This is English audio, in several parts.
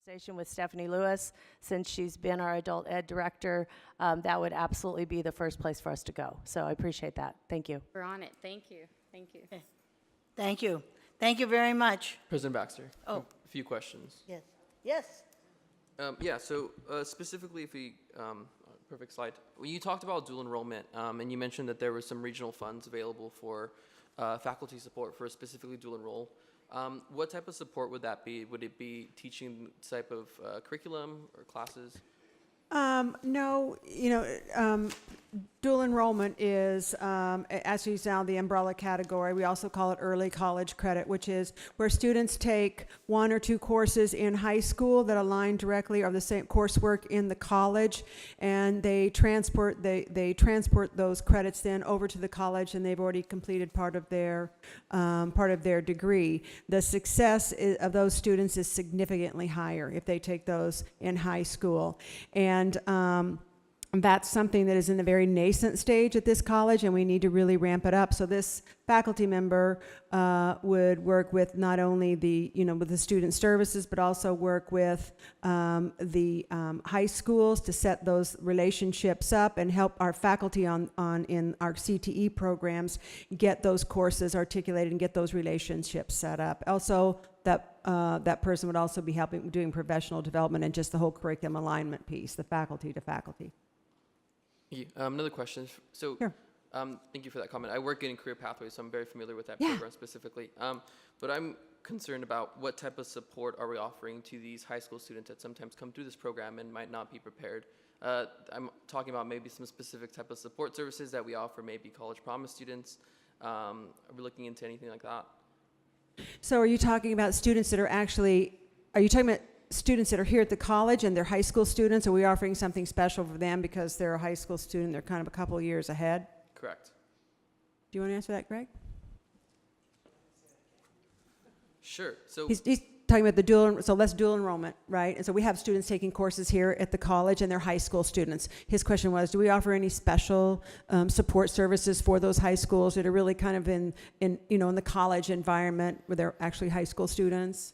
conversation with Stephanie Lewis, since she's been our adult ed director, that would absolutely be the first place for us to go. So I appreciate that. Thank you. We're on it. Thank you. Thank you. Thank you. Thank you very much. President Baxter. Oh. A few questions. Yes. Yes. Yeah, so specifically if we, perfect slide. When you talked about dual enrollment, and you mentioned that there were some regional funds available for faculty support for specifically dual enroll. What type of support would that be? Would it be teaching type of curriculum or classes? No, dual enrollment is, as you now the umbrella category. We also call it early college credit, which is where students take 1 or 2 courses in high school that align directly or the same coursework in the college, and they transport those credits then over to the college, and they've already completed part of their degree. The success of those students is significantly higher if they take those in high school, and that's something that is in the very nascent stage at this college, and we need to really ramp it up. So this faculty member would work with not only with the student services, but also work with the high schools to set those relationships up and help our faculty in our CTE programs get those courses articulated and get those relationships set up. Also, that person would also be helping doing professional development and just the whole curriculum alignment piece, the faculty to faculty. Another question. So, Sure. Thank you for that comment. I work in career pathways, so I'm very familiar with that Yeah. program specifically. But I'm concerned about what type of support are we offering to these high school students that sometimes come through this program and might not be prepared. I'm talking about maybe some specific type of support services that we offer, maybe college promise students. Are we looking into anything like that? So are you talking about students that are you talking about students that are here at the college and they're high school students? Are we offering something special for them because they're a high school student, they're kind of a couple of years ahead? Correct. Do you want to answer that, Greg? Sure. So He's talking about that's dual enrollment, right? And so we have students taking courses here at the college and they're high school students. His question was, do we offer any special support services for those high schools that are really kind of in the college environment where they're actually high school students?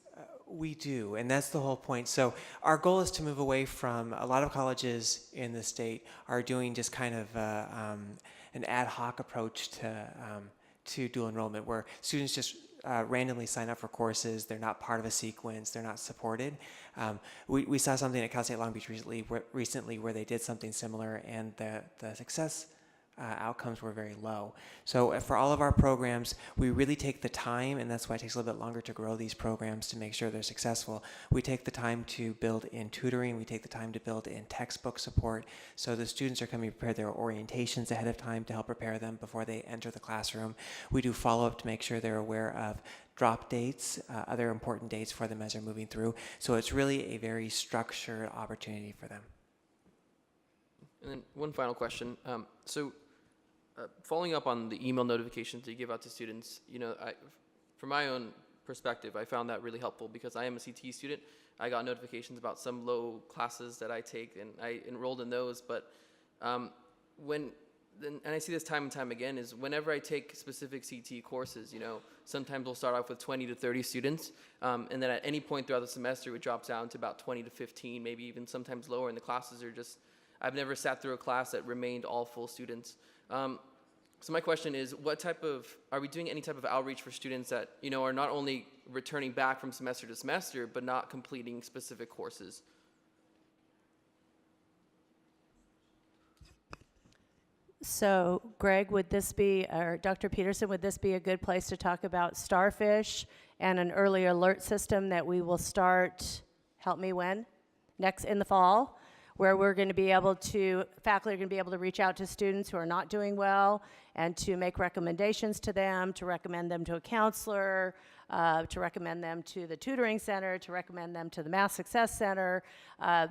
We do, and that's the whole point. So our goal is to move away from, a lot of colleges in the state are doing just kind of an ad hoc approach to dual enrollment, where students just randomly sign up for courses. They're not part of a sequence. They're not supported. We saw something at Cal State Long Beach recently where they did something similar, and the success outcomes were very low. So for all of our programs, we really take the time, and that's why it takes a little bit longer to grow these programs to make sure they're successful. We take the time to build in tutoring. We take the time to build in textbook support. So the students are coming prepared their orientations ahead of time to help prepare them before they enter the classroom. We do follow-up to make sure they're aware of drop dates, other important dates for them as they're moving through. So it's really a very structured opportunity for them. And then one final question. Following up on the email notifications that you give out to students, from my own perspective, I found that really helpful because I am a CTE student. I got notifications about some low classes that I take, and I enrolled in those. But and I see this time and time again, is whenever I take specific CTE courses, sometimes we'll start off with 20 to 30 students, and then at any point throughout the semester, it drops down to about 20 to 15, maybe even sometimes lower, and the classes are just, I've never sat through a class that remained all full students. So my question is, are we doing any type of outreach for students that, are not only returning back from semester to semester, but not completing specific courses? So Greg, or Dr. Peterson, would this be a good place to talk about Starfish and an early alert system that we will start, help me when? Next in the fall, where we're going to be able to, faculty are going to be able to reach out to students who are not doing well and to make recommendations to them, to recommend them to a counselor, to recommend them to the tutoring center, to recommend them to the Math Success Center.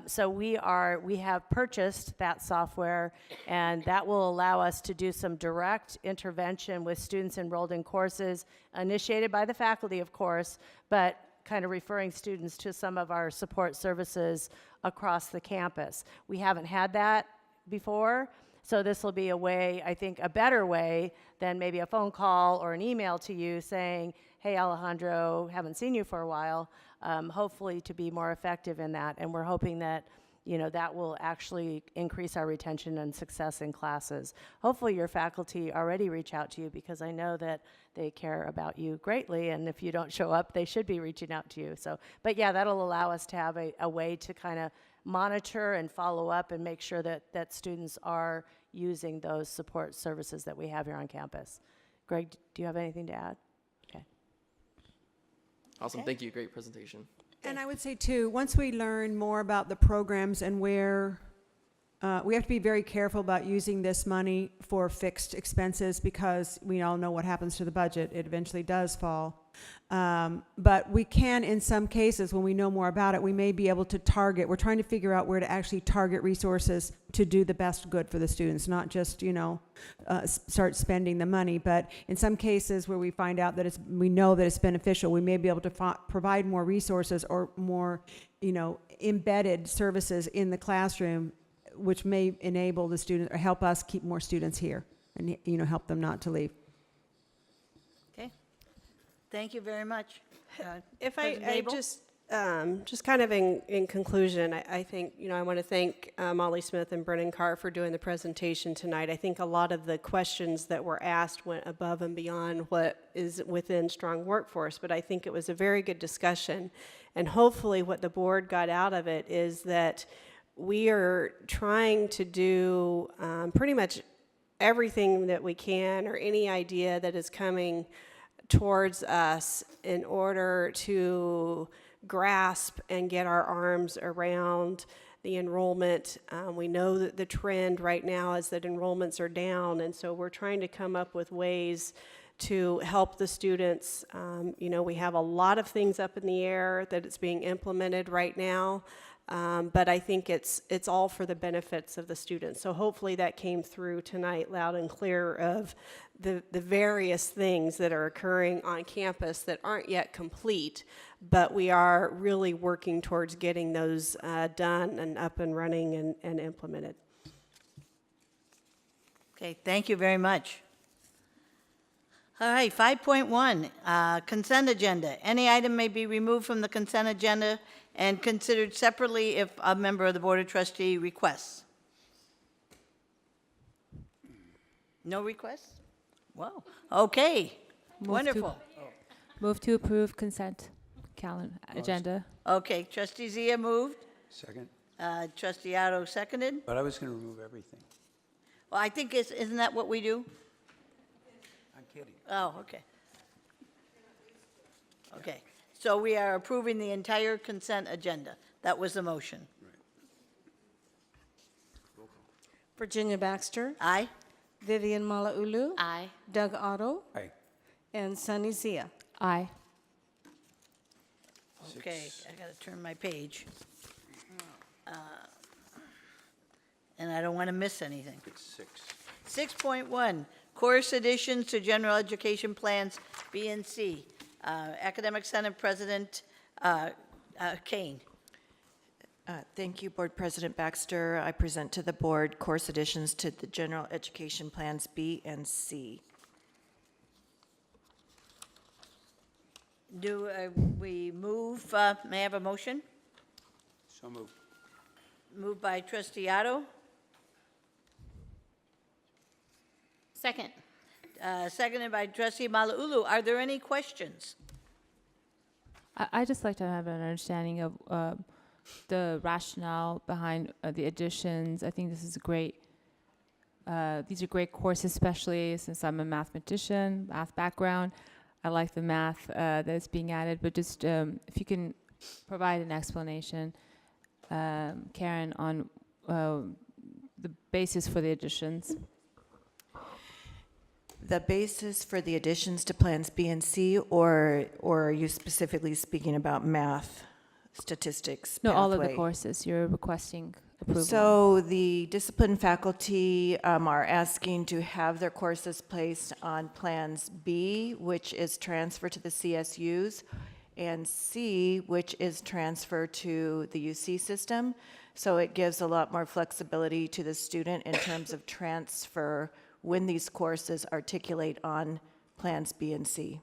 So we have purchased that software, and that will allow us to do some direct intervention with students enrolled in courses initiated by the faculty, of course, but kind of referring students to some of our support services across the campus. We haven't had that before, So this will be a way, I think, a better way than maybe a phone call or an email to you saying, hey, Alejandro, haven't seen you for a while. Hopefully to be more effective in that. And we're hoping that, that will actually increase our retention and success in classes. Hopefully your faculty already reach out to you, because I know that they care about you greatly, and if you don't show up, they should be reaching out to you. So, but yeah, that'll allow us to have a way to kind of monitor and follow up and make sure that students are using those support services that we have here on campus. Greg, do you have anything to add? Okay. Awesome. Okay. Thank you. Great presentation. And I would say too, once we learn more about the programs and where, we have to be very careful about using this money for fixed expenses, because we all know what happens to the budget. It eventually does fall. But we can, in some cases, when we know more about it, we may be able to target. We're trying to figure out where to actually target resources to do the best good for the students, not just, start spending the money. But in some cases where we find out that we know that it's beneficial, we may be able to provide more resources or more, embedded services in the classroom, which may enable the students or help us keep more students here and, help them not to leave. Okay. Thank you very much. If President I Abel? just kind of in conclusion, I think, I want to thank Molly Smith and Brennan Carr for doing the presentation tonight. I think a lot of the questions that were asked went above and beyond what is within Strong Workforce, but I think it was a very good discussion. And hopefully what the board got out of it is that we are trying to do pretty much everything that we can, or any idea that is coming towards us, in order to grasp and get our arms around the enrollment. We know that the trend right now is that enrollments are down, and so we're trying to come up with ways to help the students. We have a lot of things up in the air that it's being implemented right now. But I think it's all for the benefits of the students. So hopefully that came through tonight loud and clear, of the various things that are occurring on campus that aren't yet complete, but we are really working towards getting those done and up and running and implemented. Okay, thank you very much. All right, 5.1, consent agenda. Any item may be removed from the consent agenda and considered separately if a member of the Board of Trustee requests. No requests? Whoa, okay, wonderful. Move to approve consent agenda. Okay, Trustee Zia moved, Second, Trustee Otto seconded. but I was going to remove everything. Well, I think isn't that what we do? I'm kidding. Oh, okay. Okay, so we are approving the entire consent agenda. That was the motion. Virginia Baxter, Aye? Vivian Malauulu, Aye. Doug Otto, Aye. and Sunny Zia. Aye. Okay, I gotta turn my page. And I don't want to miss anything. It's 6. 6.1, course additions to general education plans, B and C. Academic Senate President Kane. Thank you, Board President Baxter. I present to the board course additions to the general education plans B and C. Do we move, may I have a motion? So moved. Moved by Trustee Otto, Second. seconded by Trustee Malauulu. Are there any questions? I just like to have an understanding of the rationale behind the additions. I think this is a great. These are great courses, especially since I'm a mathematician, math background. I like the math that is being added, but just if you can provide an explanation, Karen, on the basis for the additions. The basis for the additions to plans B and C, or are you specifically speaking about math, statistics, No, all of the pathway? courses you're requesting approval. So the discipline faculty are asking to have their courses placed on plans B, which is transfer to the CSUs, and C, which is transfer to the UC system. So it gives a lot more flexibility to the student in terms of transfer when these courses articulate on plans B and C.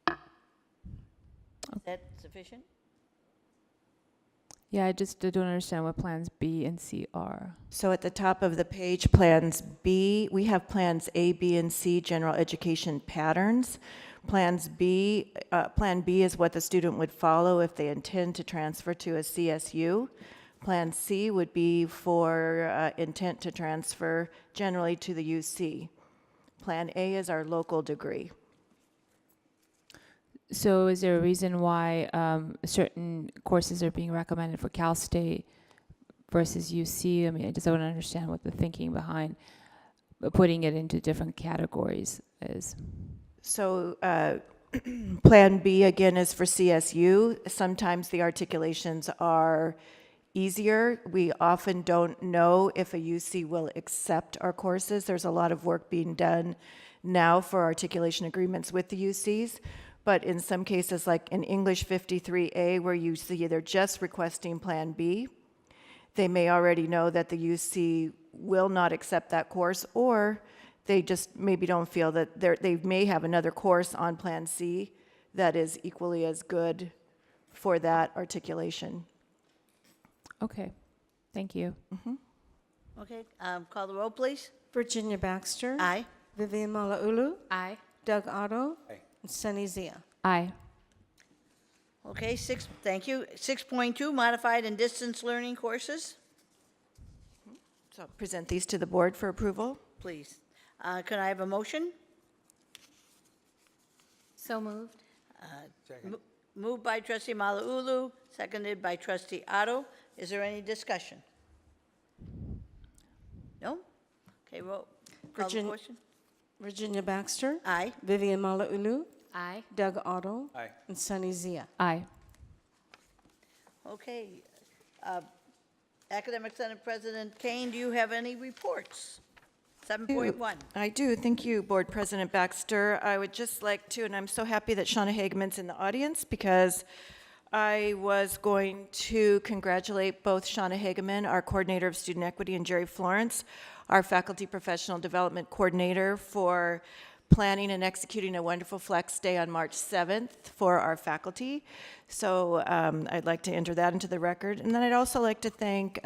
Is that sufficient? Yeah, I just don't understand what plans B and C are. So at the top of the page, plans B, we have plans A, B, and C, general education patterns. Plans B, Plan B is what the student would follow if they intend to transfer to a CSU. Plan C would be for intent to transfer generally to the UC. Plan A is our local degree. So is there a reason why certain courses are being recommended for Cal State versus UC? I mean, I just want to understand what the thinking behind putting it into different categories is. So Plan B, again, is for CSU. Sometimes the articulations are easier. We often don't know if a UC will accept our courses. There's a lot of work being done now for articulation agreements with the UCs. But in some cases, like in English 53A, where you see they're just requesting Plan B, they may already know that the UC will not accept that course, or they just maybe don't feel that they may have another course on Plan C that is equally as good for that articulation. Okay, thank you. Okay, call the roll, please. Virginia Baxter. Aye. Vivian Malauulu. Aye. Doug Otto. Aye. And Sunny Zia. Aye. Okay, thank you. 6.2, modified and distance learning courses, So I'll present these to the board for approval. please. Can I have a motion? So moved. Second. Moved by trustee Malauulu, seconded by trustee Otto. Is there any discussion? No? Okay, call the Virginia- question. Virginia Baxter. Aye. Vivian Malauulu. Aye. Doug Otto. Aye. And Sunny Zia. Aye. Okay. Academic Senate President Kane, do you have any reports? 7.1. I do. Thank you, Board President Baxter. I would just like to, and I'm so happy that Shauna Hageman's in the audience, because I was going to congratulate both Shauna Hageman, our Coordinator of Student Equity, and Jerry Florence, our Faculty Professional Development Coordinator, for planning and executing a wonderful Flex Day on March 7th for our faculty. So I'd like to enter that into the record. And then I'd also like to thank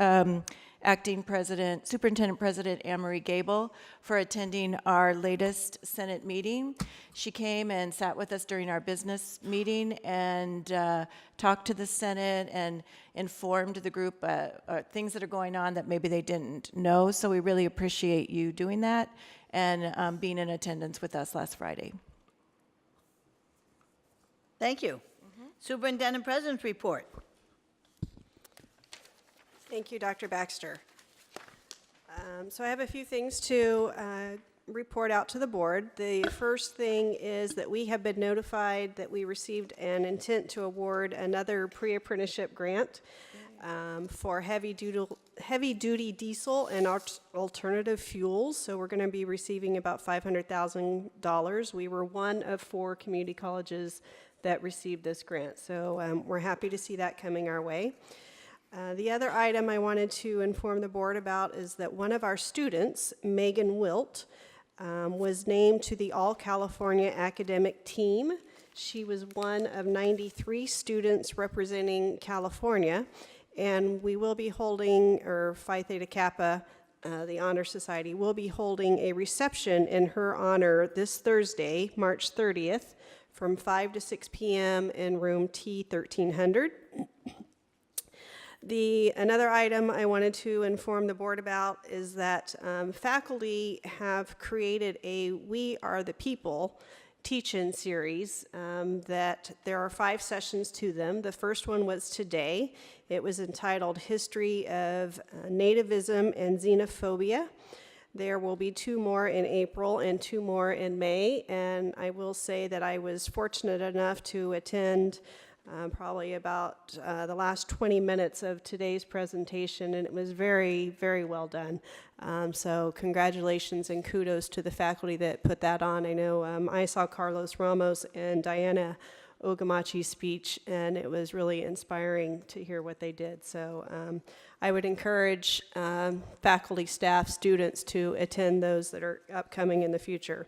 Acting President, Superintendent President Anne-Marie Gable for attending our latest Senate meeting. She came and sat with us during our business meeting and talked to the Senate and informed the group things that are going on that maybe they didn't know. So we really appreciate you doing that and being in attendance with us last Friday. Thank you. Superintendent President's report. Thank you, Dr. Baxter. So I have a few things to report out to the board. The first thing is that we have been notified that we received an intent to award another pre-apprenticeship grant for heavy-duty diesel and alternative fuels. So we're going to be receiving about $500,000. We were one of 4 community colleges that received this grant. So we're happy to see that coming our way. The other item I wanted to inform the board about is that one of our students, Megan Wilt, was named to the All-California Academic Team. She was one of 93 students representing California, and we will be holding, or Phi Theta Kappa, the Honor Society, will be holding a reception in her honor this Thursday, March 30th, from 5 to 6 p.m. in room T1300. Another item I wanted to inform the board about is that faculty have created a We Are the People teach-in series that there are 5 sessions to them. The first one was today. It was entitled History of Nativism and Xenophobia. There will be 2 more in April and 2 more in May, and I will say that I was fortunate enough to attend probably about the last 20 minutes of today's presentation, and it was very, very well done. So congratulations and kudos to the faculty that put that on. I know I saw Carlos Ramos and Diana Ogamachi's speech, and it was really inspiring to hear what they did. So I would encourage faculty, staff, students to attend those that are upcoming in the future.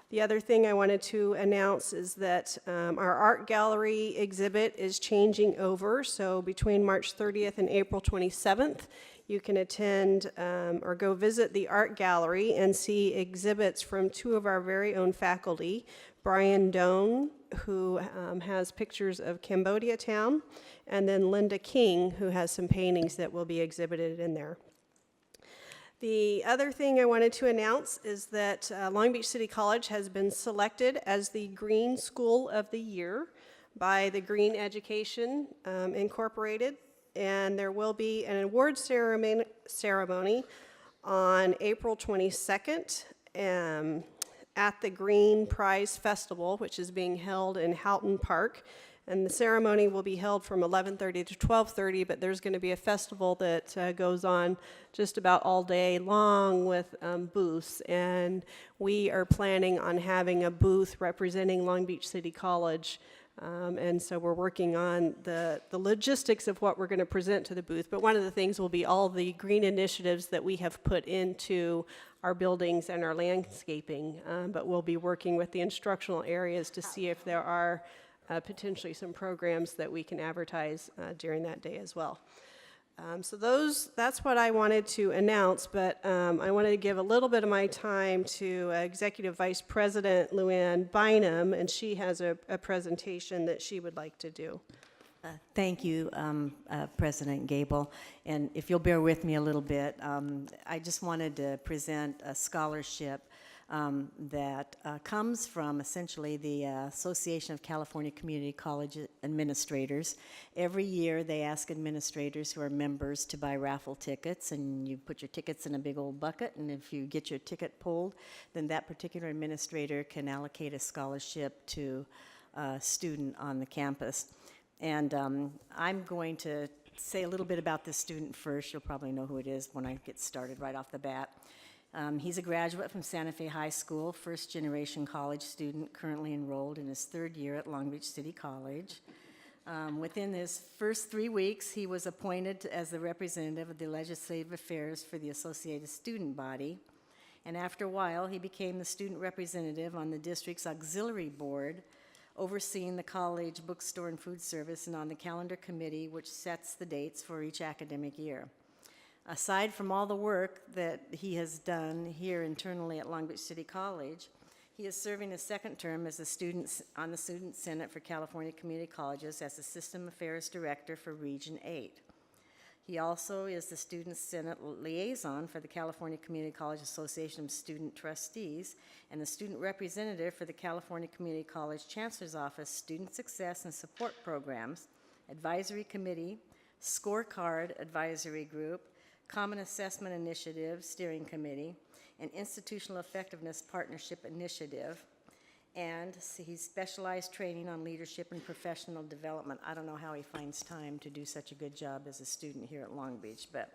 The other thing I wanted to announce is that our art gallery exhibit is changing over. So between March 30th and April 27th, you can attend or go visit the art gallery and see exhibits from two of our very own faculty, Brian Doan, who has pictures of Cambodia Town, and then Linda King, who has some paintings that will be exhibited in there. The other thing I wanted to announce is that Long Beach City College has been selected as the Green School of the Year by the Green Education Incorporated, and there will be an award ceremony on April 22nd at the Green Prize Festival, which is being held in Houghton Park. And the ceremony will be held from 11:30 to 12:30, but there's going to be a festival that goes on just about all day long with booths. And we are planning on having a booth representing Long Beach City College. And so we're working on the logistics of what we're going to present to the booth. But one of the things will be all the green initiatives that we have put into our buildings and our landscaping. But we'll be working with the instructional areas to see if there are potentially some programs that we can advertise during that day as well. So that's what I wanted to announce, but I wanted to give a little bit of my time to Executive Vice President Luann Bynum, and she has a presentation that she would like to do. Thank you, President Gable. And if you'll bear with me a little bit, I just wanted to present a scholarship that comes from essentially the Association of California Community College Administrators. Every year they ask administrators who are members to buy raffle tickets, and you put your tickets in a big old bucket, and if you get your ticket pulled, then that particular administrator can allocate a scholarship to a student on the campus. And I'm going to say a little bit about this student first. You'll probably know who it is when I get started right off the bat. He's a graduate from Santa Fe High School, first-generation college student, currently enrolled in his third year at Long Beach City College. Within his first 3 weeks, he was appointed as the representative of the Legislative Affairs for the Associated Student Body. And after a while, he became the student representative on the district's auxiliary board, overseeing the college bookstore and food service, and on the calendar committee, which sets the dates for each academic year. Aside from all the work that he has done here internally at Long Beach City College, he is serving his second term as a student on the Student Senate for California Community Colleges as the System Affairs Director for Region 8. He also is the Student Senate Liaison for the California Community College Association of Student Trustees and the Student Representative for the California Community College Chancellor's Office Student Success and Support Programs, Advisory Committee, Scorecard Advisory Group, Common Assessment Initiative Steering Committee, and Institutional Effectiveness Partnership Initiative. And he's specialized training on leadership and professional development. I don't know how he finds time to do such a good job as a student here at Long Beach, but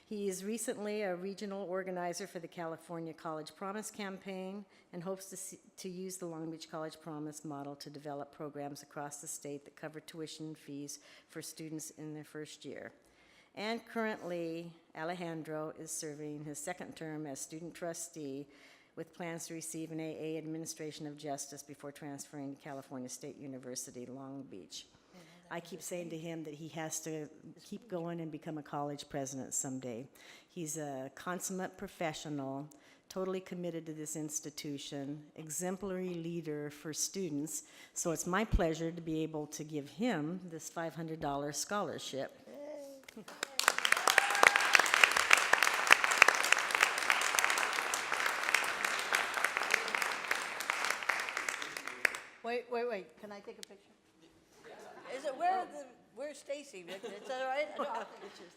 he is recently a regional organizer for the California College Promise campaign and hopes to use the Long Beach College Promise model to develop programs across the state that cover tuition fees for students in their first year. And currently, Alejandro is serving his second term as student trustee with plans to receive an AA Administration of Justice before transferring to California State University, Long Beach. I keep saying to him that he has to keep going and become a college president someday. He's a consummate professional, totally committed to this institution, exemplary leader for students. So it's my pleasure to be able to give him this $500 scholarship. Wait. Can I take a picture? Is it where's Stacy? It's all right? No, I'll take pictures.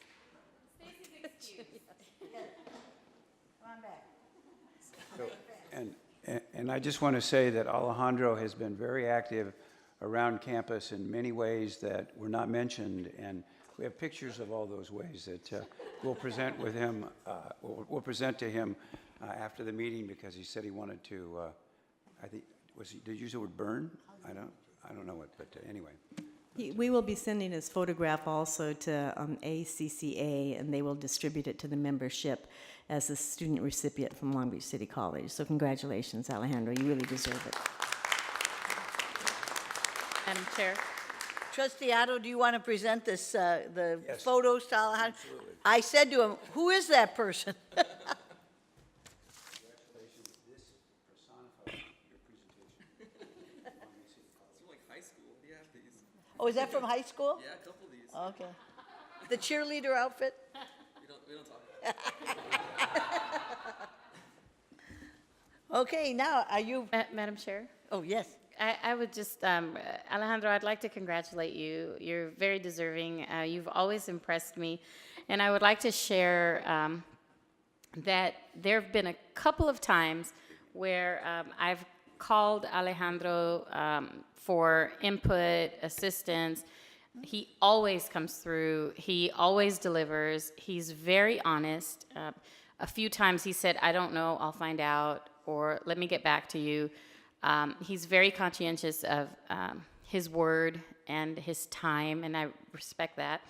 Stacy's excused. Come on back. So, and I just want to say that Alejandro has been very active around campus in many ways that were not mentioned, and we have pictures of all those ways that we'll present with him. We'll present to him after the meeting, because he said he wanted to. I think did you use the word burn? I don't know what, but anyway. We will be sending his photograph also to ACCA, and they will distribute it to the membership as a student recipient from Long Beach City College. So congratulations, Alejandro. You really deserve it. Madam Chair. Trustee Otto, do you want to present this, the Yes. photos to Alejandro? Absolutely. I said to him, who is that person? Congratulations. This personifies your presentation. It's like high school. Yeah, these. Oh, is that from high school? Yeah, a couple of these. Okay. The cheerleader outfit? We don't talk. Okay, now, are you, Madam Chair. oh, yes. I would just, Alejandro, I'd like to congratulate you. You're very deserving. You've always impressed me. And I would like to share that there have been a couple of times where I've called Alejandro for input, assistance. He always comes through. He always delivers. He's very honest. A few times he said, I don't know, I'll find out, or let me get back to you. He's very conscientious of his word and his time, and I respect that.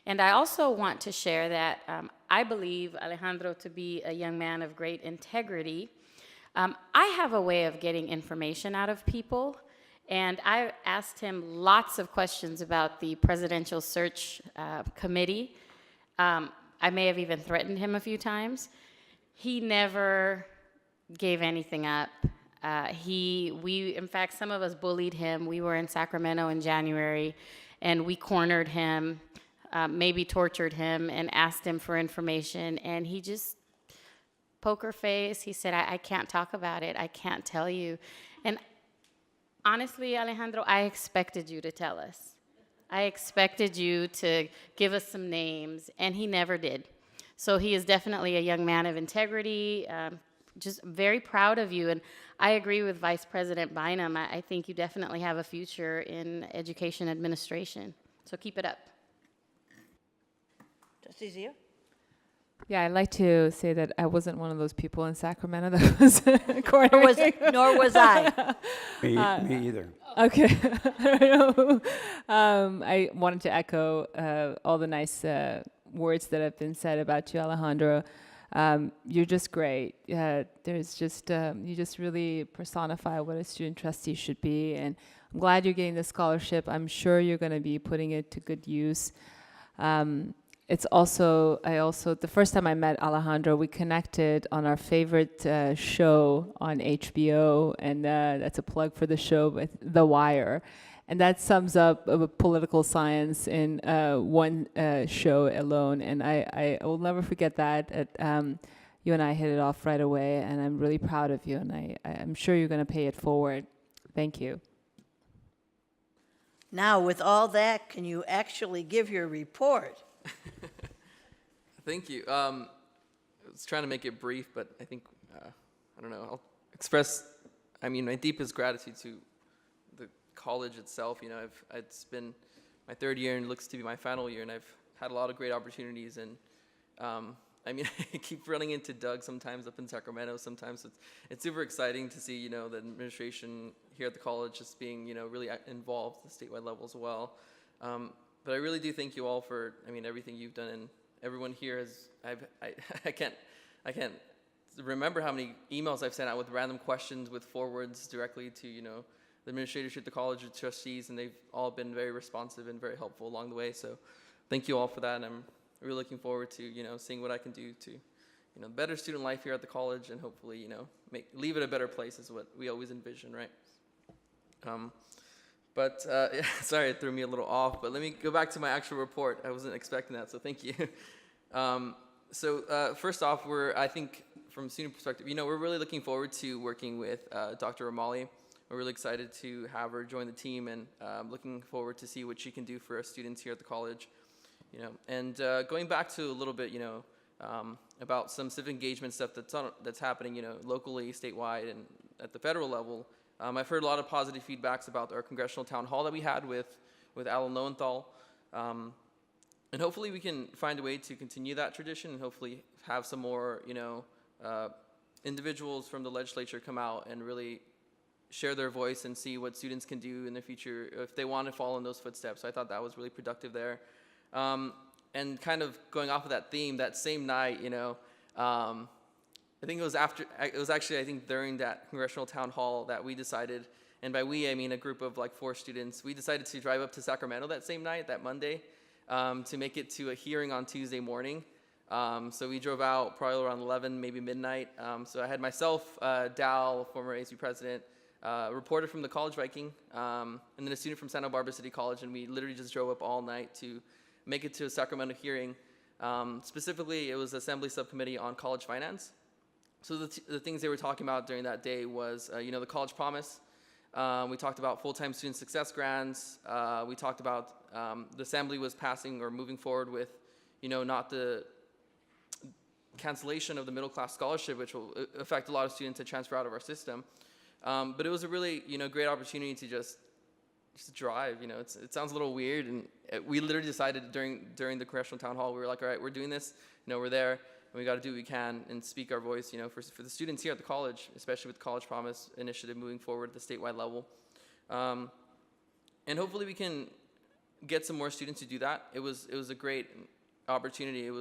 And I also want to share that I believe Alejandro to be a young man of great integrity. I have a way of getting information out of people, and I asked him lots of questions about the presidential search committee. I may have even threatened him a few times. He never gave anything up. In fact, some of us bullied him. We were in Sacramento in January, and we cornered him, maybe tortured him, and asked him for information. And he just, poker face, he said, I can't talk about it. I can't tell you. And honestly, Alejandro, I expected you to tell us. I expected you to give us some names, and he never did. So he is definitely a young man of integrity, just very proud of you. And I agree with Vice President Bynum. I think you definitely have a future in education administration. So keep it up. Trustee Zia? Yeah, I'd like to say that I wasn't one of those people in Sacramento that was cornering. Nor was I. Me either. Okay. I don't know. I wanted to echo all the nice words that have been said about you, Alejandro. You're just great. There's just you just really personify what a student trustee should be, and I'm glad you're getting the scholarship. I'm sure you're going to be putting it to good use. It's also the first time I met Alejandro, we connected on our favorite show on HBO, and that's a plug for the show with The Wire. And that sums up political science in one show alone. And I will never forget that. You and I hit it off right away, and I'm really proud of you, and I'm sure you're going to pay it forward. Thank you. Now, with all that, can you actually give your report? Thank you. I was trying to make it brief, but I think, I don't know, I'll express, my deepest gratitude to the college itself. It's been my third year and looks to be my final year, and I've had a lot of great opportunities. And I keep running into Doug sometimes up in Sacramento. Sometimes it's super exciting to see, the administration here at the college just being, really involved at the statewide level as well. But I really do thank you all for, everything you've done, and everyone here has. I can't remember how many emails I've sent out with random questions with forwards directly to the administratorship, the college, the trustees, and they've all been very responsive and very helpful along the way. So thank you all for that, and I'm really looking forward to seeing what I can do to better student life here at the college, and hopefully leave it a better place is what we always envision, right? Sorry, it threw me a little off, but let me go back to my actual report. I wasn't expecting that, so thank you. First off, I think from a student perspective, we're really looking forward to working with Dr. Romali. We're really excited to have her join the team, and looking forward to see what she can do for our students here at the college. And going back to a little bit, about some civic engagement stuff that's happening, locally, statewide, and at the federal level. I've heard a lot of positive feedbacks about our congressional town hall that we had with Alan Lowenthal. And hopefully we can find a way to continue that tradition and hopefully have some more, individuals from the legislature come out and really share their voice and see what students can do in the future if they want to follow in those footsteps. So I thought that was really productive there. And kind of going off of that theme, that same night, I think it was actually, I think during that congressional town hall that we decided, and by we, I mean a group of like 4 students, we decided to drive up to Sacramento that same night, that Monday, to make it to a hearing on Tuesday morning. So we drove out probably around 11, maybe midnight. So I had myself, Dal, former ASU president, a reporter from the College Viking, and then a student from Santa Barbara City College, and we literally just drove up all night to make it to a Sacramento hearing. Specifically, it was Assembly Subcommittee on College Finance. So the things they were talking about during that day was, the College Promise. We talked about full-time student success grants. We talked about the Assembly was passing or moving forward with, not the cancellation of the middle class scholarship, which will affect a lot of students to transfer out of our system. But it was a really, great opportunity to just drive. It sounds a little weird, and we literally decided during the congressional town hall, we were like, all right, we're doing this. We're there, and we got to do what we can and speak our voice. For the students here at the college, especially with the College Promise initiative moving forward at the statewide level, and hopefully we can get some more students to do that. It was a great opportunity. It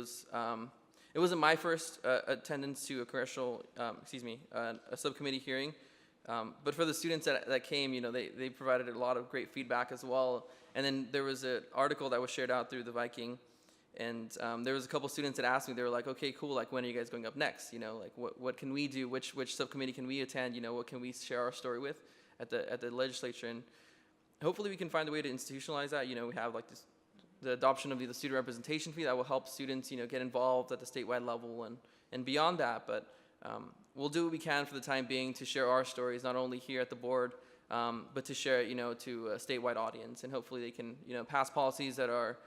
wasn't my first attendance to a congressional, a subcommittee hearing. But for the students that came, they provided a lot of great feedback as well. And then there was an article that was shared out through the Viking, and there was a couple students that asked me, they were like, okay, cool, like when are you guys going up next? What can we do? Which subcommittee can we attend? What can we share our story with at the legislature? And hopefully we can find a way to institutionalize that. We have like the adoption of the student representation fee that will help students, get involved at the statewide level and beyond that. But we'll do what we can for the time being to share our stories, not only here at the board, but to share it, to a statewide audience. And hopefully they can, pass policies that are,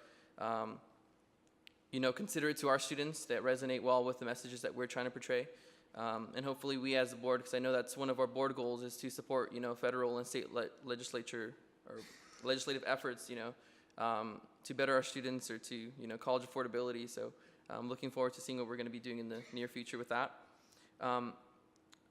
considerate to our students, that resonate well with the messages that we're trying to portray. And hopefully we as a board, because I know that's one of our board goals, is to support, federal and state legislature or legislative efforts, to better our students or to, college affordability. So I'm looking forward to seeing what we're going to be doing in the near future with that. On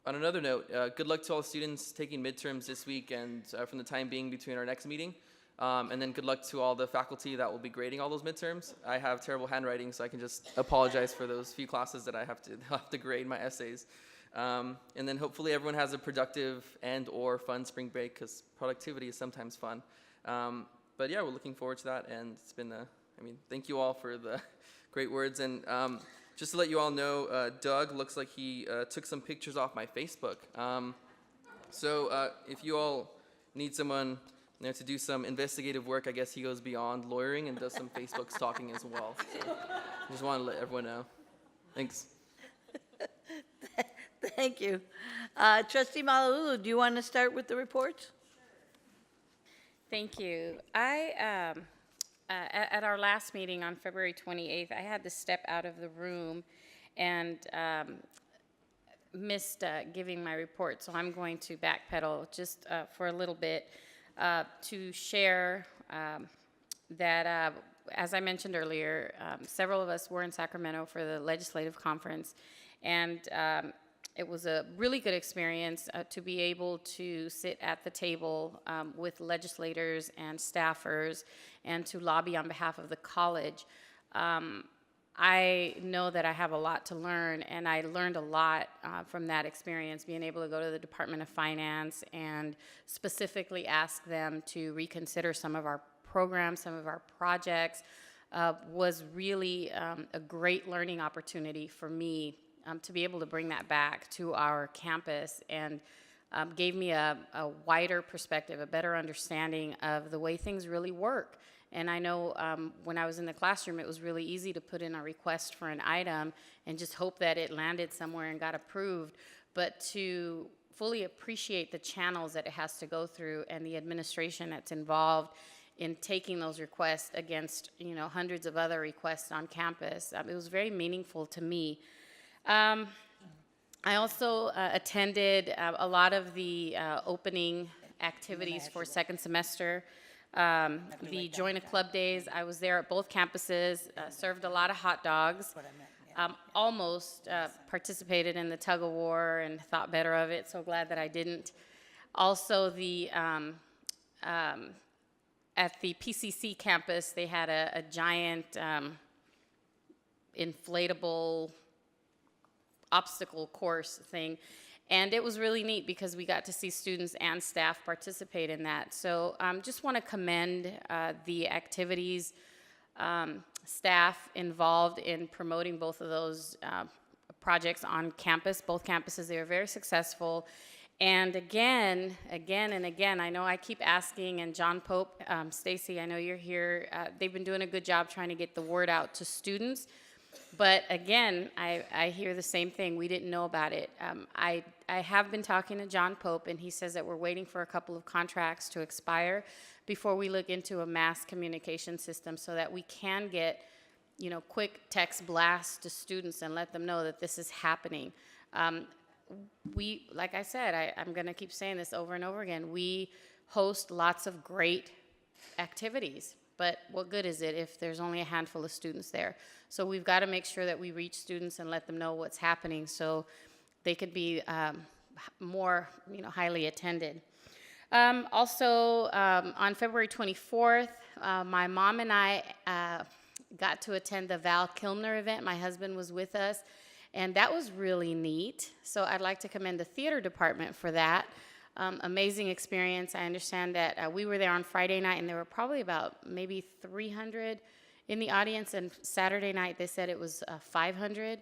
another note, good luck to all the students taking midterms this week and from the time being between our next meeting. And then good luck to all the faculty that will be grading all those midterms. I have terrible handwriting, so I can just apologize for those few classes that I have to grade my essays. And then hopefully everyone has a productive and or fun spring break, because productivity is sometimes fun. But yeah, we're looking forward to that, and it's been, thank you all for the great words. And just to let you all know, Doug looks like he took some pictures off my Facebook. So if you all need someone to do some investigative work, I guess he goes beyond lawyering and does some Facebook stalking as well. So I just want to let everyone know. Thanks. Thank you. Trustee Malauulu, do you want to start with the reports? Thank you. At our last meeting on February 28th, I had to step out of the room and missed giving my report, so I'm going to backpedal just for a little bit to share that, as I mentioned earlier, several of us were in Sacramento for the legislative conference, and it was a really good experience to be able to sit at the table with legislators and staffers and to lobby on behalf of the college. I know that I have a lot to learn, and I learned a lot from that experience, being able to go to the Department of Finance and specifically ask them to reconsider some of our programs, some of our projects, was really a great learning opportunity for me to be able to bring that back to our campus, and gave me a wider perspective, a better understanding of the way things really work. And I know when I was in the classroom, it was really easy to put in a request for an item and just hope that it landed somewhere and got approved. But to fully appreciate the channels that it has to go through and the administration that's involved in taking those requests against, hundreds of other requests on campus, it was very meaningful to me. I also attended a lot of the opening activities for second semester. The Join a Club days, I was there at both campuses, served a lot of hot dogs. Almost participated in the tug of war and thought better of it, so glad that I didn't. Also, at the PCC campus, they had a giant inflatable obstacle course thing, and it was really neat because we got to see students and staff participate in that. So just want to commend the activities staff involved in promoting both of those projects on campus, both campuses. They were very successful. And again, I know I keep asking, and John Pope, Stacy, I know you're here, they've been doing a good job trying to get the word out to students. But again, I hear the same thing. We didn't know about it. I have been talking to John Pope, and he says that we're waiting for a couple of contracts to expire before we look into a mass communication system so that we can get, quick text blasts to students and let them know that this is happening. Like I said, I'm going to keep saying this over and over again, we host lots of great activities, but what good is it if there's only a handful of students there? So we've got to make sure that we reach students and let them know what's happening so they could be more, highly attended. Also, on February 24th, my mom and I got to attend the Val Kilmer event. My husband was with us, and that was really neat. So I'd like to commend the theater department for that. Amazing experience. I understand that we were there on Friday night, and there were probably about maybe 300 in the audience, and Saturday night they said it was 500.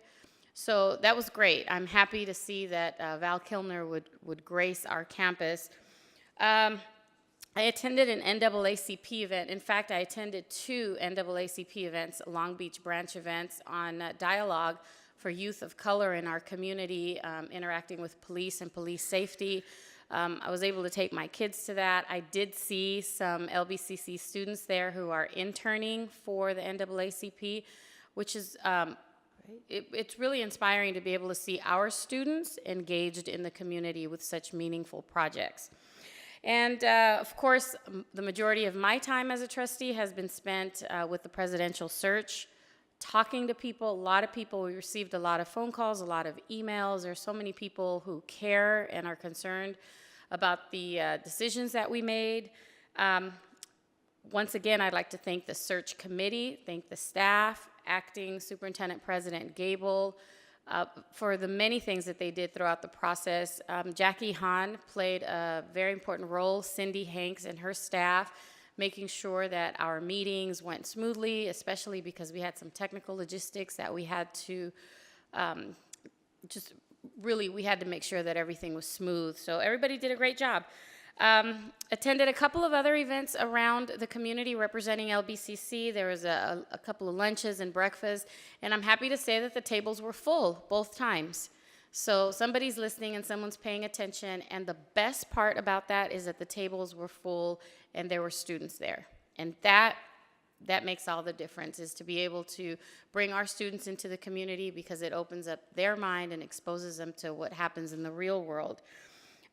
So that was great. I'm happy to see that Val Kilmer would grace our campus. I attended an NAACP event. In fact, I attended 2 NAACP events, Long Beach branch events on dialogue for youth of color in our community, interacting with police and police safety. I was able to take my kids to that. I did see some LBCC students there who are interning for the NAACP, which is, it's really inspiring to be able to see our students engaged in the community with such meaningful projects. And of course, the majority of my time as a trustee has been spent with the presidential search, talking to people, a lot of people. We received a lot of phone calls, a lot of emails. There's so many people who care and are concerned about the decisions that we made. Once again, I'd like to thank the search committee, thank the staff, Acting Superintendent President Gable, for the many things that they did throughout the process. Jackie Hahn played a very important role, Cindy Hanks and her staff, making sure that our meetings went smoothly, especially because we had some technical logistics that we had to we had to make sure that everything was smooth. So everybody did a great job. Attended a couple of other events around the community representing LBCC. There was a couple of lunches and breakfasts, and I'm happy to say that the tables were full both times. So somebody's listening and someone's paying attention, and the best part about that is that the tables were full and there were students there. And that makes all the difference, is to be able to bring our students into the community because it opens up their mind and exposes them to what happens in the real world.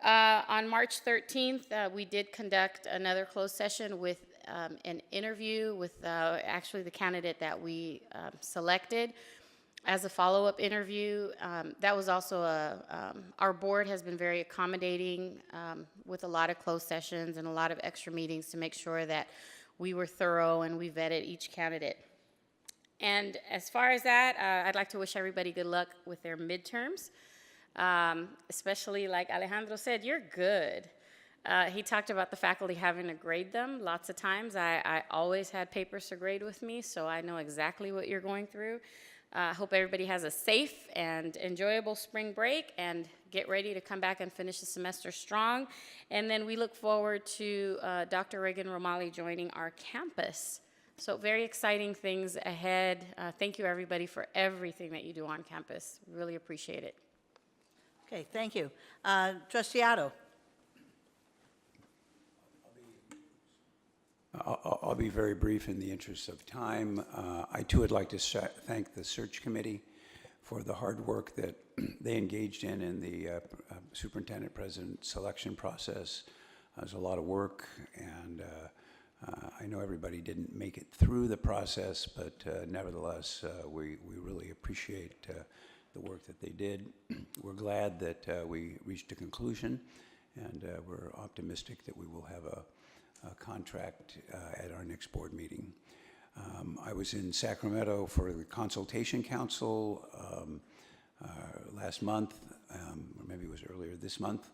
On March 13th, we did conduct another closed session with an interview with actually the candidate that we selected as a follow-up interview. That was also our board has been very accommodating with a lot of closed sessions and a lot of extra meetings to make sure that we were thorough and we vetted each candidate. And as far as that, I'd like to wish everybody good luck with their midterms. Especially like Alejandro said, you're good. He talked about the faculty having to grade them lots of times. I always had papers to grade with me, so I know exactly what you're going through. I hope everybody has a safe and enjoyable spring break and get ready to come back and finish the semester strong. And then we look forward to Dr. Reagan Romali joining our campus. So very exciting things ahead. Thank you, everybody, for everything that you do on campus. Really appreciate it. Okay, thank you. Trustee Otto. I'll be very brief in the interest of time. I too would like to thank the search committee for the hard work that they engaged in the superintendent president selection process. It was a lot of work, and I know everybody didn't make it through the process, but nevertheless, we really appreciate the work that they did. We're glad that we reached a conclusion, and we're optimistic that we will have a contract at our next board meeting. I was in Sacramento for the Consultation Council last month, or maybe it was earlier this month,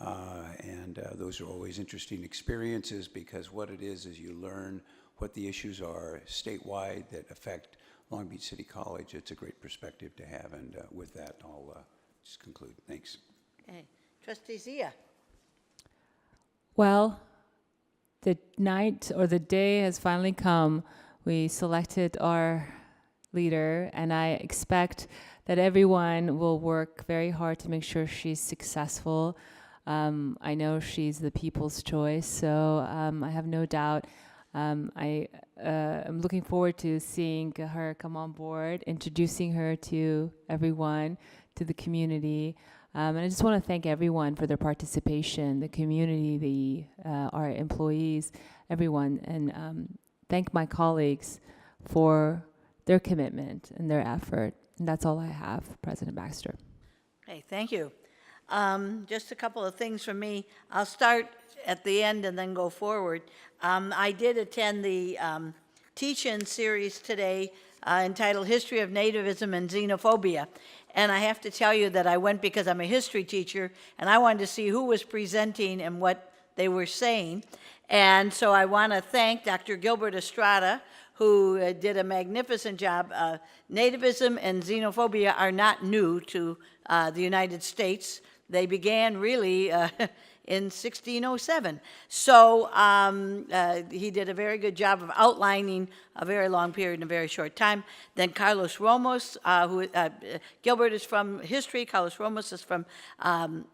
and those are always interesting experiences, because what it is you learn what the issues are statewide that affect Long Beach City College. It's a great perspective to have, and with that, I'll just conclude. Thanks. Okay. Trustee Zia. Well, the night or the day has finally come. We selected our leader, and I expect that everyone will work very hard to make sure she's successful. I know she's the people's choice, so I have no doubt. I'm looking forward to seeing her come on board, introducing her to everyone, to the community. And I just want to thank everyone for their participation, the community, our employees, everyone, and thank my colleagues for their commitment and their effort. And that's all I have, President Baxter. Okay, thank you. Just a couple of things from me. I'll start at the end and then go forward. I did attend the teach-in series today entitled History of Nativism and Xenophobia. And I have to tell you that I went because I'm a history teacher, and I wanted to see who was presenting and what they were saying. And so I want to thank Dr. Gilbert Estrada, who did a magnificent job. Nativism and xenophobia are not new to the United States. They began really in 1607. So he did a very good job of outlining a very long period in a very short time. Then Carlos Ramos, Gilbert is from history, Carlos Ramos is from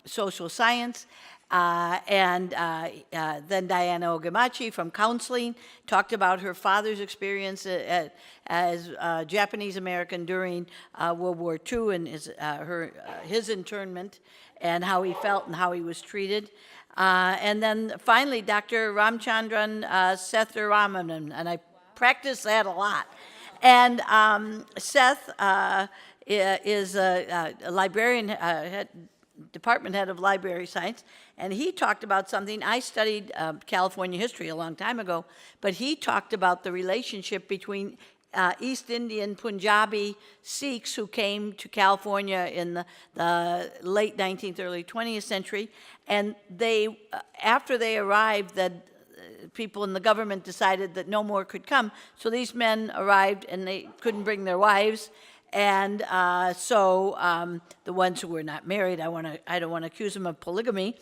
social science. And then Diana Ogamachi from counseling talked about her father's experience as Japanese American during World War II and his internment, and how he felt and how he was treated. And then finally, Dr. Ramchandran Sethuramanan, and I practice that a lot. And Seth is a librarian, department head of library science, and he talked about something. I studied California history a long time ago, but he talked about the relationship between East Indian Punjabi Sikhs who came to California in the late 19th, early 20th century, and they, after they arrived, that people in the government decided that no more could come, so these men arrived and they couldn't bring their wives. And so the ones who were not married, I don't want to accuse them of polygamy,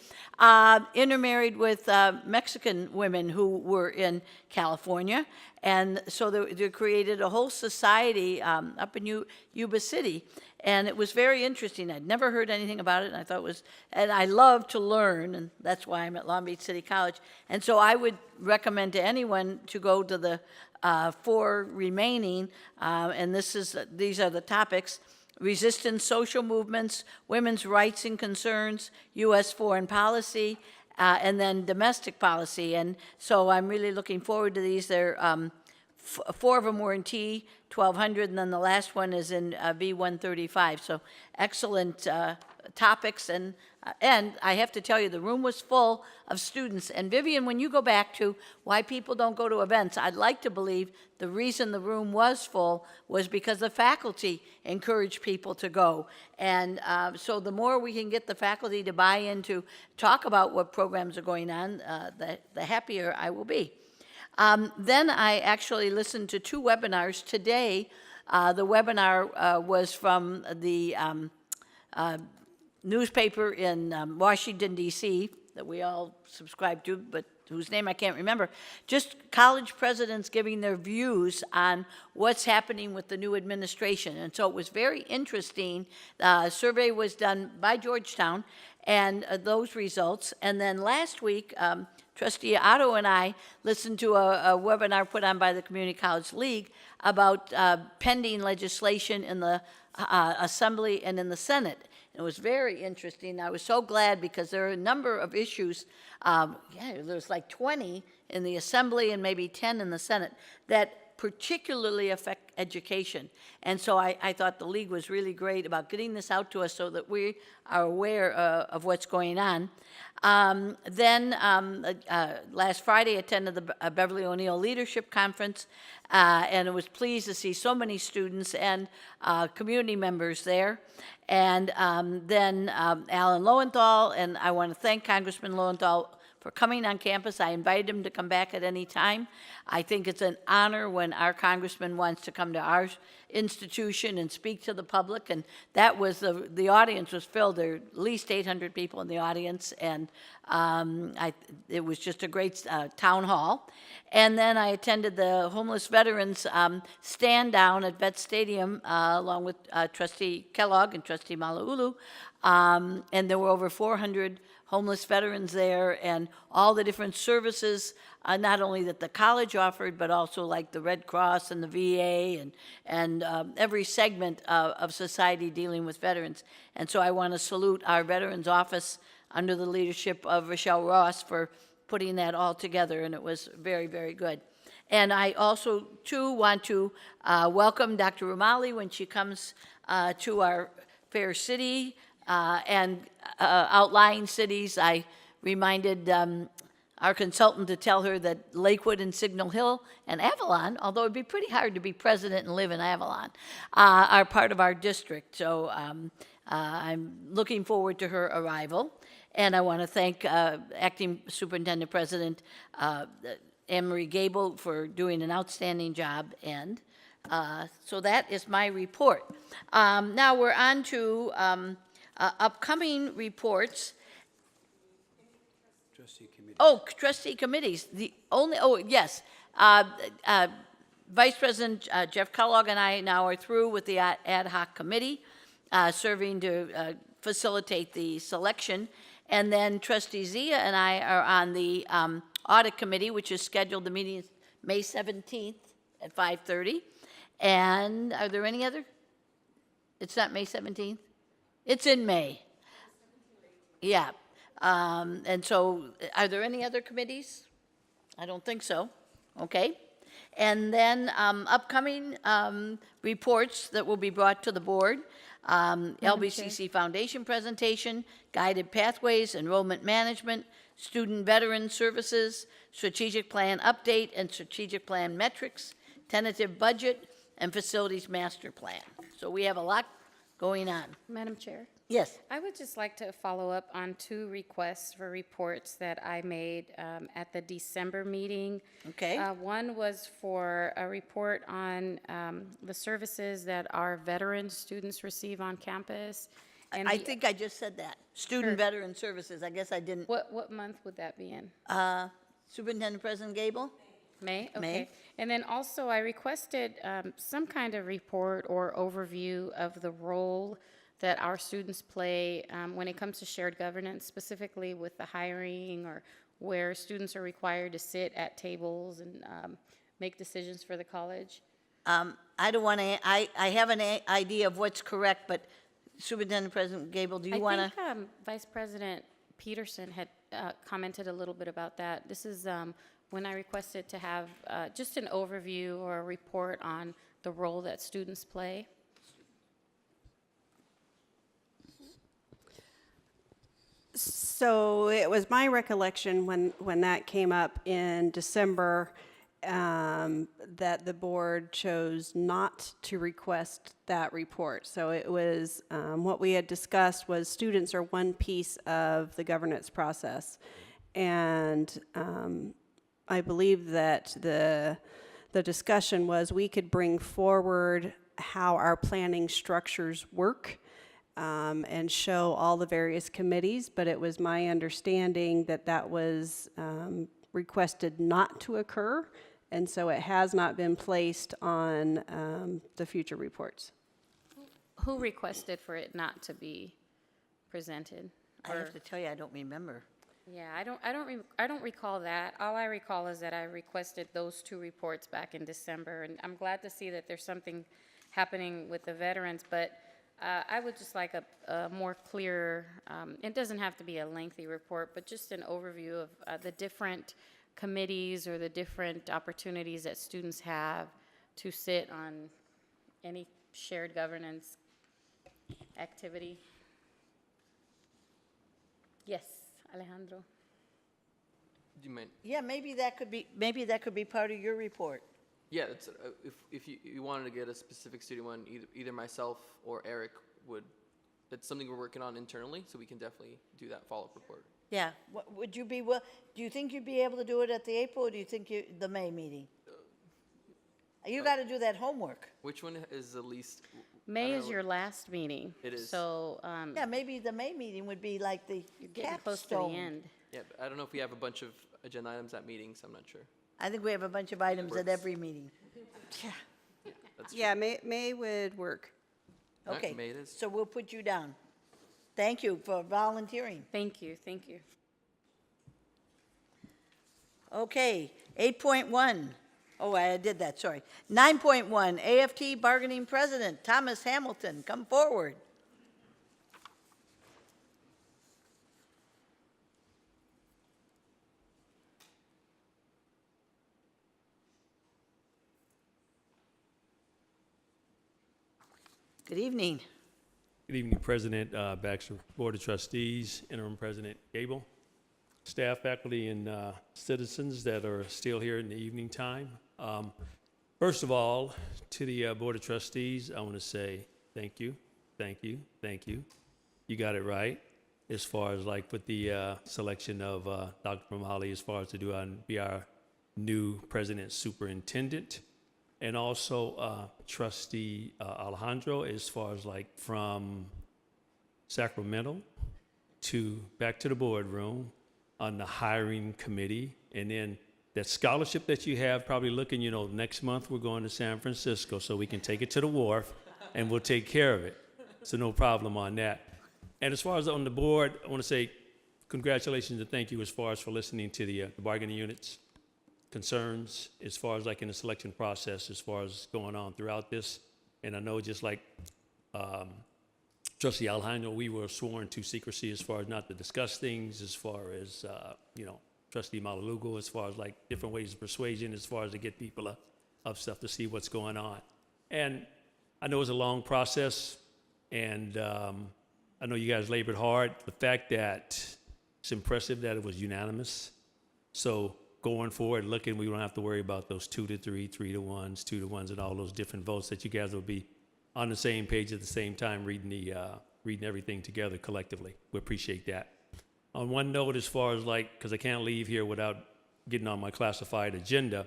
intermarried with Mexican women who were in California. And so they created a whole society up in Yuba City. And it was very interesting. I'd never heard anything about it, and I thought it was, and I love to learn, and that's why I'm at Long Beach City College. And so I would recommend to anyone to go to the 4 remaining, and these are the topics: resistance, social movements, women's rights and concerns, U.S. foreign policy, and then domestic policy. And so I'm really looking forward to these. They're 4 of them were in T 1200, and then the last one is in B135. So excellent topics, and I have to tell you, the room was full of students. And Vivian, when you go back to why people don't go to events, I'd like to believe the reason the room was full was because the faculty encouraged people to go. And so the more we can get the faculty to buy in to talk about what programs are going on, the happier I will be. Then I actually listened to 2 webinars today. The webinar was from the newspaper in Washington, D.C., that we all subscribe to, but whose name I can't remember, just college presidents giving their views on what's happening with the new administration. And so it was very interesting. A survey was done by Georgetown, and those results. And then last week, Trustee Otto and I listened to a webinar put on by the Community College League about pending legislation in the Assembly and in the Senate. It was very interesting. I was so glad because there are a number of issues, there's like 20 in the Assembly and maybe 10 in the Senate, that particularly affect education. And so I thought the League was really great about getting this out to us so that we are aware of what's going on. Last Friday, I attended the Beverly O'Neill Leadership Conference, and I was pleased to see so many students and community members there. And Alan Lowenthal, and I want to thank Congressman Lowenthal for coming on campus. I invited him to come back at any time. I think it's an honor when our congressman wants to come to our institution and speak to the public, and that was, the audience was filled. There were at least 800 people in the audience, and it was just a great town hall. And then I attended the Homeless Veterans stand down at Vet Stadium along with Trustee Kellogg and Trustee Malauulu, and there were over 400 homeless veterans there, and all the different services, not only that the college offered, but also like the Red Cross and the VA and every segment of society dealing with veterans. And so I want to salute our Veterans Office under the leadership of Rochelle Ross for putting that all together, and it was very, very good. And I also, too, want to welcome Dr. Romali when she comes to our fair city and outlying cities. I reminded our consultant to tell her that Lakewood and Signal Hill and Avalon, although it'd be pretty hard to be president and live in Avalon, are part of our district. So I'm looking forward to her arrival. And I want to thank Acting Superintendent President Anne-Marie Gable for doing an outstanding job. And so that is my report. Now we're on to upcoming reports. Trustee committees. Yes. Vice President Jeff Kellogg and I now are through with the ad hoc committee, serving to facilitate the selection. And then Trustee Zia and I are on the audit committee, which is scheduled, the meeting is May 17th at 5:30. And are there any other? It's not May 17th? It's in May. Yeah. And so are there any other committees? I don't think so. Okay. And then upcoming reports that will be brought to the board. LBCC Foundation presentation, Guided Pathways, Enrollment Management, Student Veteran Services, Strategic Plan Update and Strategic Plan Metrics, Tentative Budget, and Facilities Master Plan. So we have a lot going on. Madam Chair? Yes. I would just like to follow up on 2 requests for reports that I made at the December meeting. Okay. One was for a report on the services that our veteran students receive on campus. And I think I just said that. Student Veteran Services. I guess I didn't. What month would that be in? Superintendent President Gable? May? Okay. May. And then also I requested some kind of report or overview of the role that our students play when it comes to shared governance, specifically with the hiring or where students are required to sit at tables and make decisions for the college. I don't want to, I have an idea of what's correct, but Superintendent President Gable, do you want to? I think Vice President Peterson had commented a little bit about that. This is when I requested to have just an overview or a report on the role that students play. So it was my recollection when that came up in December that the board chose not to request that report. So it was, what we had discussed was students are one piece of the governance process. And I believe that the discussion was we could bring forward how our planning structures work and show all the various committees, but it was my understanding that that was requested not to occur, and so it has not been placed on the future reports. Who requested for it not to be presented? I have to tell you, I don't remember. Yeah, I don't recall that. All I recall is that I requested those 2 reports back in December, and I'm glad to see that there's something happening with the veterans, but I would just like a more clear, it doesn't have to be a lengthy report, but just an overview of the different committees or the different opportunities that students have to sit on any shared governance activity. Yes, Alejandro. Do you mind? Yeah, maybe that could be part of your report. Yeah, it's, if you wanted to get a specific student one, either myself or Eric would. It's something we're working on internally, so we can definitely do that follow-up report. Yeah, would you be, do you think you'd be able to do it at the April, or do you think the May meeting? You gotta do that homework. Which one is the least? May I don't is know your last meeting. It is. So, Yeah, maybe the May meeting would be like the you're getting close to the capstone. end. Yeah, but I don't know if we have a bunch of agenda items at meetings. I'm not sure. I think we have a bunch of items at every meeting. That's Yeah, May would work. All right, Okay, May it is. so we'll put you down. Thank you for volunteering. Thank you, thank you. Okay, 8.1. Oh, I did that, sorry. 9.1, AFT Bargaining President, Thomas Hamilton, come forward. Good evening. Good evening, President Baxter, Board of Trustees, Interim President Gable, staff, faculty, and citizens that are still here in the evening time. First of all, to the Board of Trustees, I want to say thank you, thank you, thank you. You got it right as far as like with the selection of Dr. Mamali as far as to be our new President Superintendent. And also Trustee Alejandro, as far as like from Sacramento back to the boardroom on the hiring committee. And then that scholarship that you have, probably looking, next month we're going to San Francisco so we can take it to the wharf and we'll take care of it. So no problem on that. And as far as on the board, I want to say congratulations and thank you as far as for listening to the bargaining units concerns as far as like in the selection process as far as going on throughout this. And I know just like Trustee Alejandro, we were sworn to secrecy as far as not to discuss things, as far as, Trustee Malalugo, as far as like different ways of persuasion, as far as to get people of stuff to see what's going on. And I know it's a long process, and I know you guys labored hard. The fact that it's impressive that it was unanimous. So going forward, we don't have to worry about those 2 to 3, 3 to 1s, 2 to 1s, and all those different votes that you guys will be on the same page at the same time reading everything together collectively. We appreciate that. On one note, as far as because I can't leave here without getting on my classified agenda,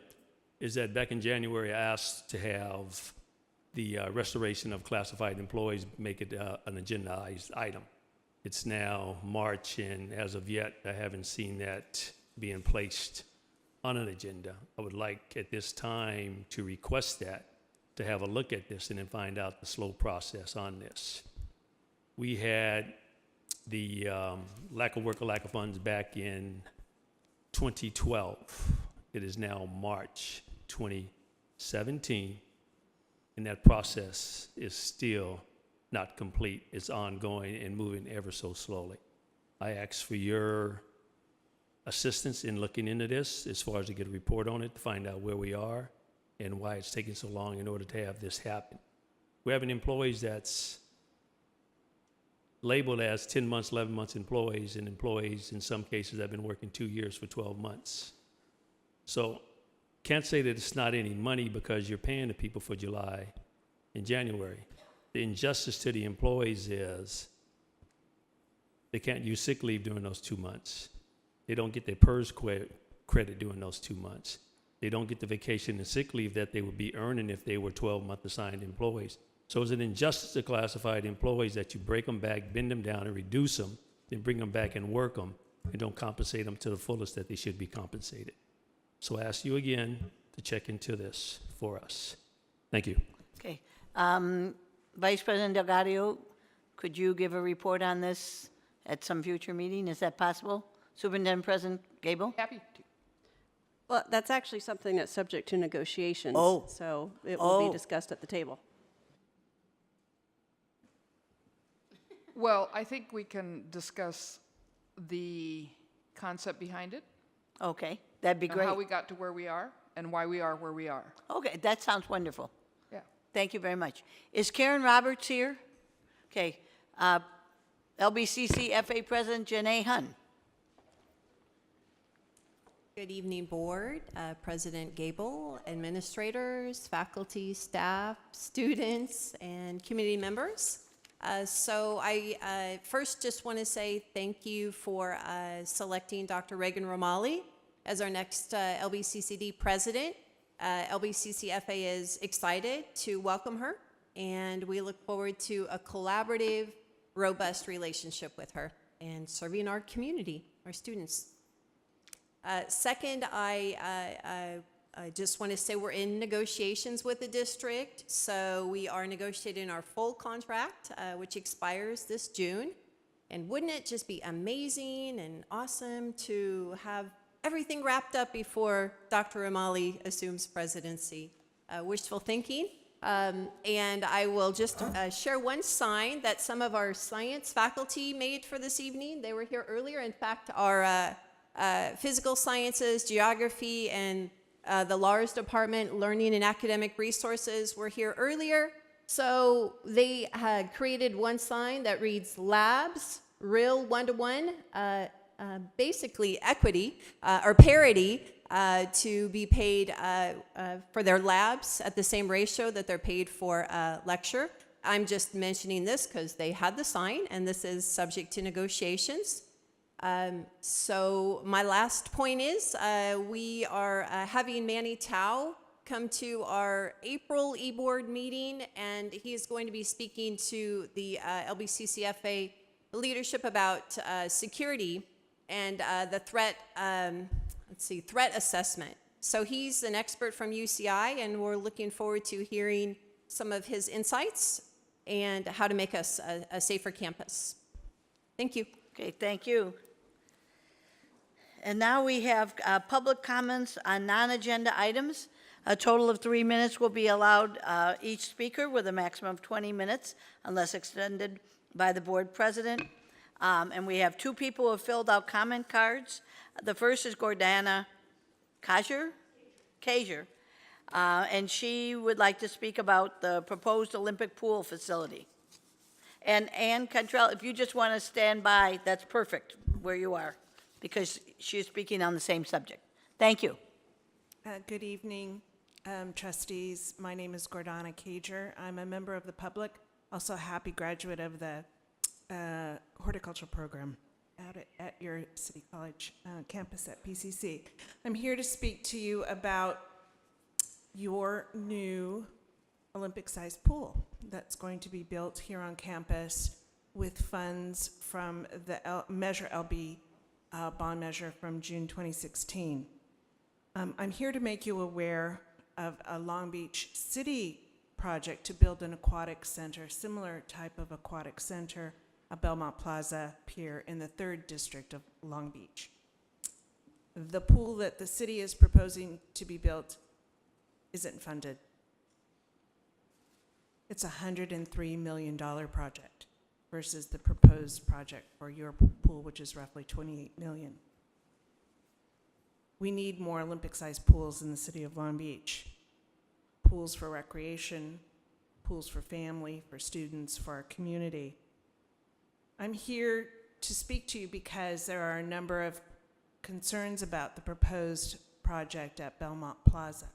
is that back in January I asked to have the restoration of classified employees make it an agendized item. It's now March, and as of yet, I haven't seen that being placed on an agenda. I would like at this time to request that, to have a look at this and then find out the slow process on this. We had the lack of work or lack of funds back in 2012. It is now March 2017, and that process is still not complete. It's ongoing and moving ever so slowly. I ask for your assistance in looking into this as far as to get a report on it, to find out where we are and why it's taking so long in order to have this happen. We're having employees that's labeled as 10 months, 11 months employees, and employees in some cases have been working 2 years for 12 months. So can't say that it's not any money because you're paying the people for July and January. The injustice to the employees is they can't use sick leave during those 2 months. They don't get their PERS credit during those 2 months. They don't get the vacation and sick leave that they would be earning if they were 12-month assigned employees. So it's an injustice to classified employees that you break them back, bend them down, and reduce them, then bring them back and work them, and don't compensate them to the fullest that they should be compensated. So I ask you again to check into this for us. Thank you. Okay. Vice President Delgado, could you give a report on this at some future meeting? Is that possible? Superintendent President Gable? Happy to. Well, that's actually something that's subject to negotiations. Oh. So it will be Oh. discussed at the table. Well, I think we can discuss the concept behind it. Okay, that'd be and great. how we got to where we are and why we are where we are. Okay, that sounds wonderful. Yeah. Thank you very much. Is Karen Roberts here? Okay, LBCC FA President Janae Hun. Good evening, Board, President Gable, administrators, faculty, staff, students, and community members. So I first just want to say thank you for selecting Dr. Reagan Romali as our next LBCCD president. LBCCFA is excited to welcome her, and we look forward to a collaborative, robust relationship with her and serving our community, our students. Second, I just want to say we're in negotiations with the district, so we are negotiating our full contract, which expires this June. And wouldn't it just be amazing and awesome to have everything wrapped up before Dr. Romali assumes presidency? Wishful thinking. And I will just share one sign that some of our science faculty made for this evening. They were here earlier. In fact, our physical sciences, geography, and the LARS department, learning and academic resources, were here earlier. So they had created one sign that reads labs, real one-to-one, basically equity or parity to be paid for their labs at the same ratio that they're paid for lecture. I'm just mentioning this because they had the sign, and this is subject to negotiations. So my last point is we are having Manny Tao come to our April e-board meeting, and he is going to be speaking to the LBCCFA leadership about security and the threat, threat assessment. So he's an expert from UCI, and we're looking forward to hearing some of his insights and how to make us a safer campus. Thank you. Okay, thank you. And now we have public comments on non-agenda items. A total of 3 minutes will be allowed each speaker with a maximum of 20 minutes unless extended by the board president. And we have 2 people who have filled out comment cards. The first is Gordana Kajer, and she would like to speak about the proposed Olympic pool facility. And Ann Cantrell, if you just want to stand by, that's perfect where you are, because she is speaking on the same subject. Thank you. Good evening, trustees. My name is Gordana Kajer. I'm a member of the public, also a happy graduate of the horticulture program out at your City College campus at PCC. I'm here to speak to you about your new Olympic-sized pool that's going to be built here on campus with funds from the Measure LB bond measure from June 2016. I'm here to make you aware of a Long Beach City project to build an aquatic center, similar type of aquatic center, a Belmont Plaza Pier in the 3rd District of Long Beach. The pool that the city is proposing to be built isn't funded. It's a $103 million project versus the proposed project for your pool, which is roughly $28 million. We need more Olympic-sized pools in the city of Long Beach. Pools for recreation, pools for family, for students, for our community. I'm here to speak to you because there are a number of concerns about the proposed project at Belmont Plaza.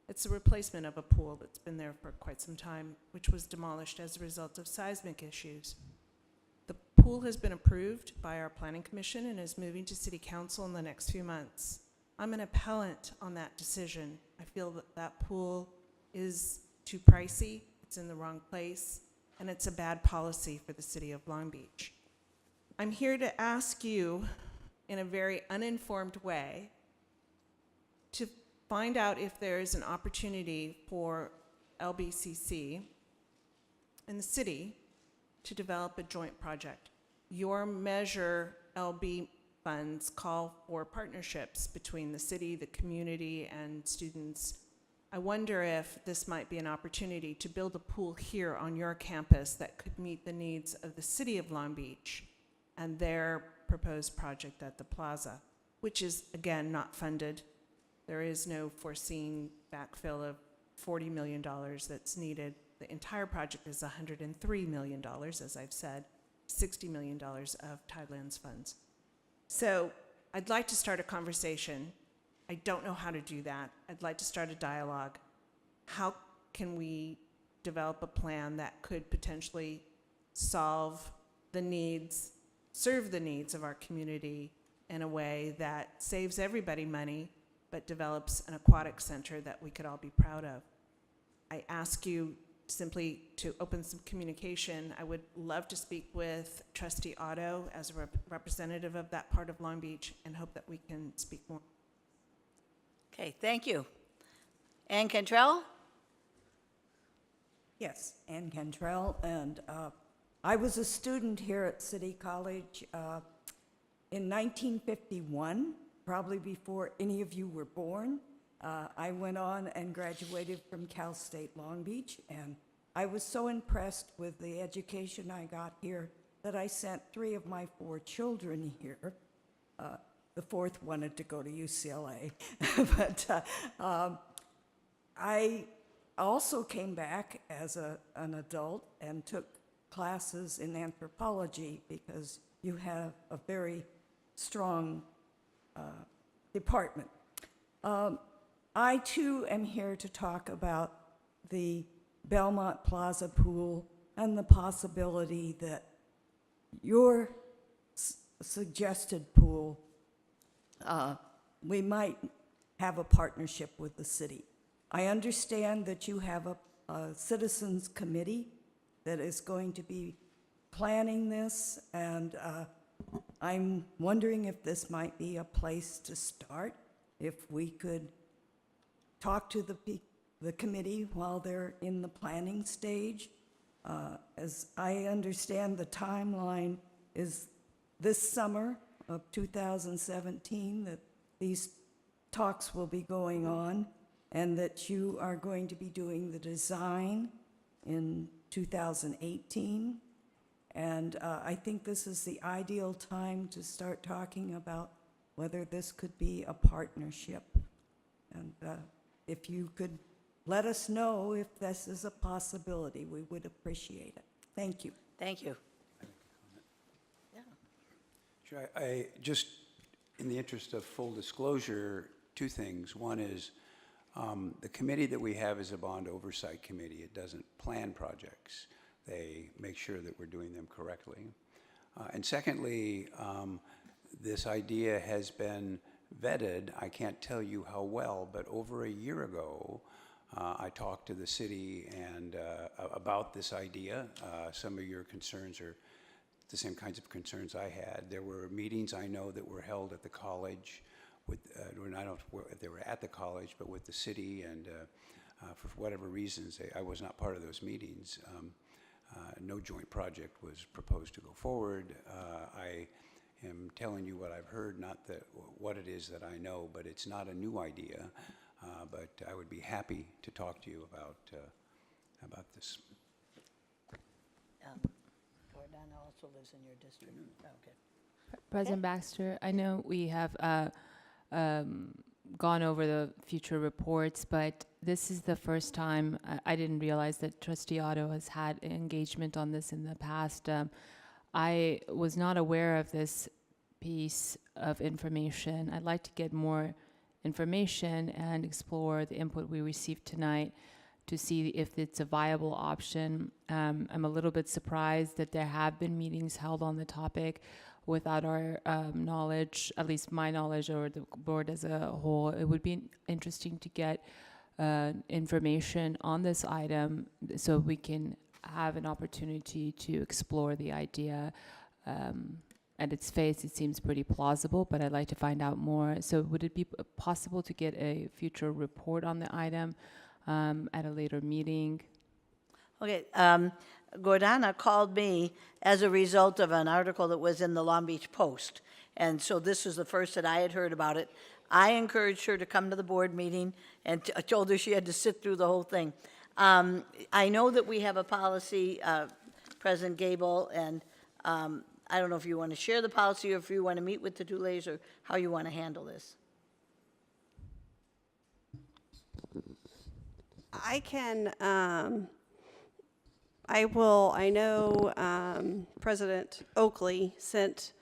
It's a replacement of a pool that's been there for quite some time, which was demolished as a result of seismic issues. The pool has been approved by our planning commission and is moving to city council in the next few months. I'm an appellant on that decision. I feel that that pool is too pricey, it's in the wrong place, and it's a bad policy for the city of Long Beach. I'm here to ask you, in a very uninformed way, to find out if there is an opportunity for LBCC and the city to develop a joint project. Your Measure LB funds call for partnerships between the city, the community, and students. I wonder if this might be an opportunity to build a pool here on your campus that could meet the needs of the city of Long Beach and their proposed project at the plaza, which is, again, not funded. There is no foreseen backfill of $40 million that's needed. The entire project is $103 million, as I've said, $60 million of Tidelands funds. So I'd like to start a conversation. I don't know how to do that. I'd like to start a dialogue. How can we develop a plan that could potentially solve the needs, serve the needs of our community in a way that saves everybody money, but develops an aquatic center that we could all be proud of? I ask you simply to open some communication. I would love to speak with Trustee Otto as a representative of that part of Long Beach and hope that we can speak more. Okay, thank you. Ann Cantrell? Yes, Ann Cantrell, and I was a student here at City College in 1951, probably before any of you were born. I went on and graduated from Cal State Long Beach, and I was so impressed with the education I got here that I sent 3 of my 4 children here. The 4th wanted to go to UCLA, but I also came back as an adult and took classes in anthropology because you have a very strong department. I too am here to talk about the Belmont Plaza pool and the possibility that your suggested pool, we might have a partnership with the city. I understand that you have a citizens committee that is going to be planning this, and I'm wondering if this might be a place to start, if we could talk to the committee while they're in the planning stage. As I understand, the timeline is this summer of 2017 that these talks will be going on, and that you are going to be doing the design in 2018. And I think this is the ideal time to start talking about whether this could be a partnership. And if you could let us know if this is a possibility, we would appreciate it. Thank you. Thank you. Sure, I just, in the interest of full disclosure, 2 things. One is the committee that we have is a bond oversight committee. It doesn't plan projects. They make sure that we're doing them correctly. And secondly, this idea has been vetted. I can't tell you how well, but over a year ago, I talked to the city and about this idea. Some of your concerns are the same kinds of concerns I had. There were meetings I know that were held at the college with, I don't know if they were at the college, but with the city, and for whatever reasons, I was not part of those meetings. No joint project was proposed to go forward. I am telling you what I've heard, not what it is that I know, but it's not a new idea. But I would be happy to talk to you about this. Gordana also lives in your district. Okay. President Baxter, I know we have gone over the future reports, but this is the first time. I didn't realize that Trustee Otto has had engagement on this in the past. I was not aware of this piece of information. I'd like to get more information and explore the input we received tonight to see if it's a viable option. I'm a little bit surprised that there have been meetings held on the topic without our knowledge, at least my knowledge, or the board as a whole. It would be interesting to get information on this item so we can have an opportunity to explore the idea. At its face, it seems pretty plausible, but I'd like to find out more. So would it be possible to get a future report on the item at a later meeting? Okay, Gordana called me as a result of an article that was in the Long Beach Post. And so this is the first that I had heard about it. I encouraged her to come to the board meeting and I told her she had to sit through the whole thing. I know that we have a policy, President Gable, and I don't know if you want to share the policy or if you want to meet with the Dulays or how you want to handle this. I can, I know President Oakley sent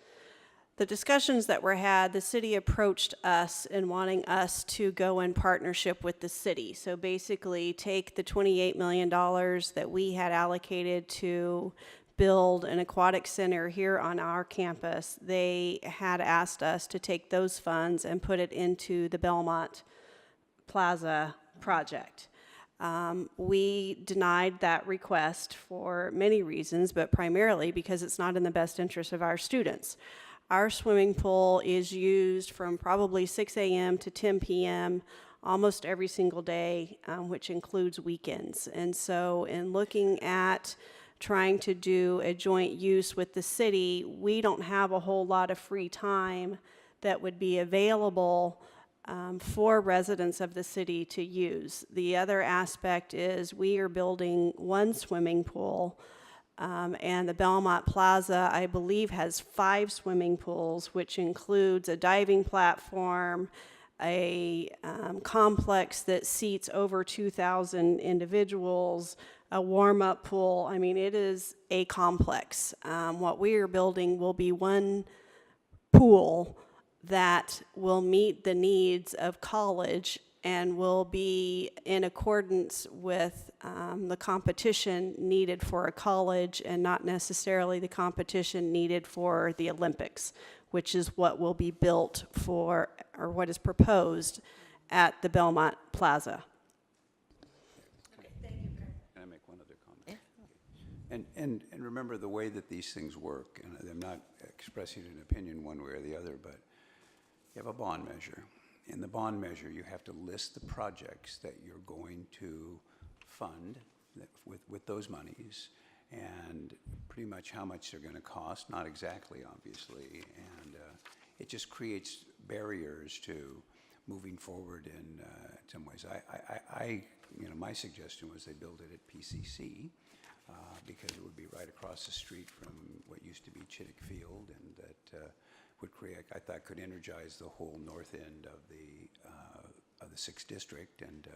the discussions that were had, the city approached us in wanting us to go in partnership with the city. So basically take the $28 million that we had allocated to build an aquatic center here on our campus. They had asked us to take those funds and put it into the Belmont Plaza project. We denied that request for many reasons, but primarily because it's not in the best interest of our students. Our swimming pool is used from probably 6 a.m. to 10 p.m. almost every single day, which includes weekends. And so in looking at trying to do a joint use with the city, we don't have a whole lot of free time that would be available for residents of the city to use. The other aspect is we are building one swimming pool, and the Belmont Plaza, I believe, has 5 swimming pools, which includes a diving platform, a complex that seats over 2,000 individuals, a warm-up pool. I mean, it is a complex. What we are building will be one pool that will meet the needs of college and will be in accordance with the competition needed for a college and not necessarily the competition needed for the Olympics, which is what will be built for, or what is proposed at the Belmont Plaza. Can I make one other comment? Yeah. And remember the way that these things work, and I'm not expressing an opinion one way or the other, but you have a bond measure. In the bond measure, you have to list the projects that you're going to fund with those monies and pretty much how much they're going to cost, not exactly, obviously, and it just creates barriers to moving forward in some ways. My suggestion was they build it at PCC because it would be right across the street from what used to be Chittick Field, and that would create, I thought, could energize the whole north end of the 6th district, and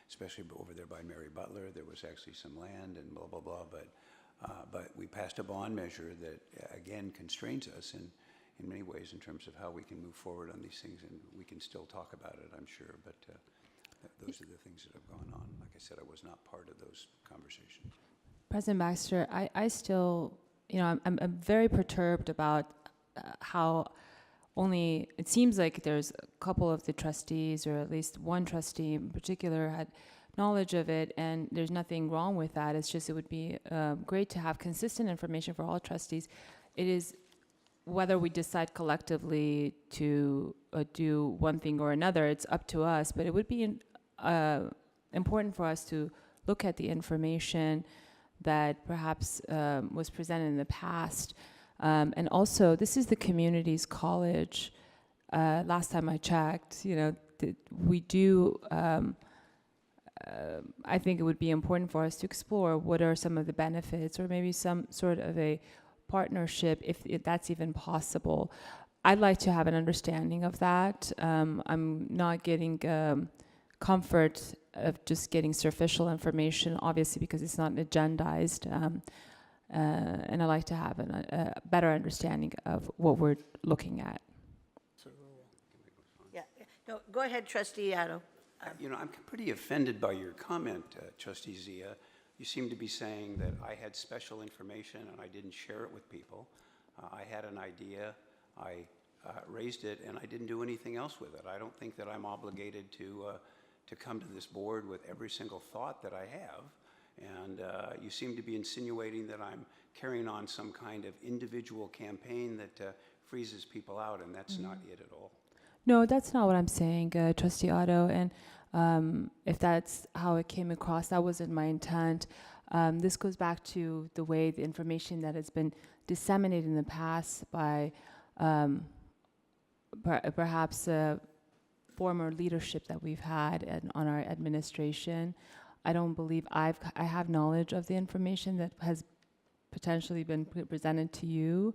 especially over there by Mary Butler, there was actually some land and blah blah blah. But we passed a bond measure that again constrains us in many ways in terms of how we can move forward on these things, and we can still talk about it, I'm sure. But those are the things that have gone on. Like I said, I was not part of those conversations. President Baxter, I still, I'm very perturbed about how only, it seems like there's a couple of the trustees, or at least one trustee in particular, had knowledge of it, and there's nothing wrong with that. It's just, it would be great to have consistent information for all trustees. It is, whether we decide collectively to do one thing or another, it's up to us, but it would be important for us to look at the information that perhaps was presented in the past. And also, this is the community's college. Last time I checked, we do, I think it would be important for us to explore what are some of the benefits, or maybe some sort of a partnership, if that's even possible. I'd like to have an understanding of that. I'm not getting comfort of just getting superficial information, obviously, because it's not agendized. And I'd like to have a better understanding of what we're looking at. Yeah, no, go ahead, Trustee Otto. I'm pretty offended by your comment, Trustee Zia. You seem to be saying that I had special information and I didn't share it with people. I had an idea, I raised it, and I didn't do anything else with it. I don't think that I'm obligated to come to this board with every single thought that I have. And you seem to be insinuating that I'm carrying on some kind of individual campaign that freezes people out, and that's not it at all. No, that's not what I'm saying, Trustee Otto. And if that's how it came across, that wasn't my intent. This goes back to the way the information that has been disseminated in the past by perhaps former leadership that we've had on our administration. I don't believe I have knowledge of the information that has potentially been presented to you.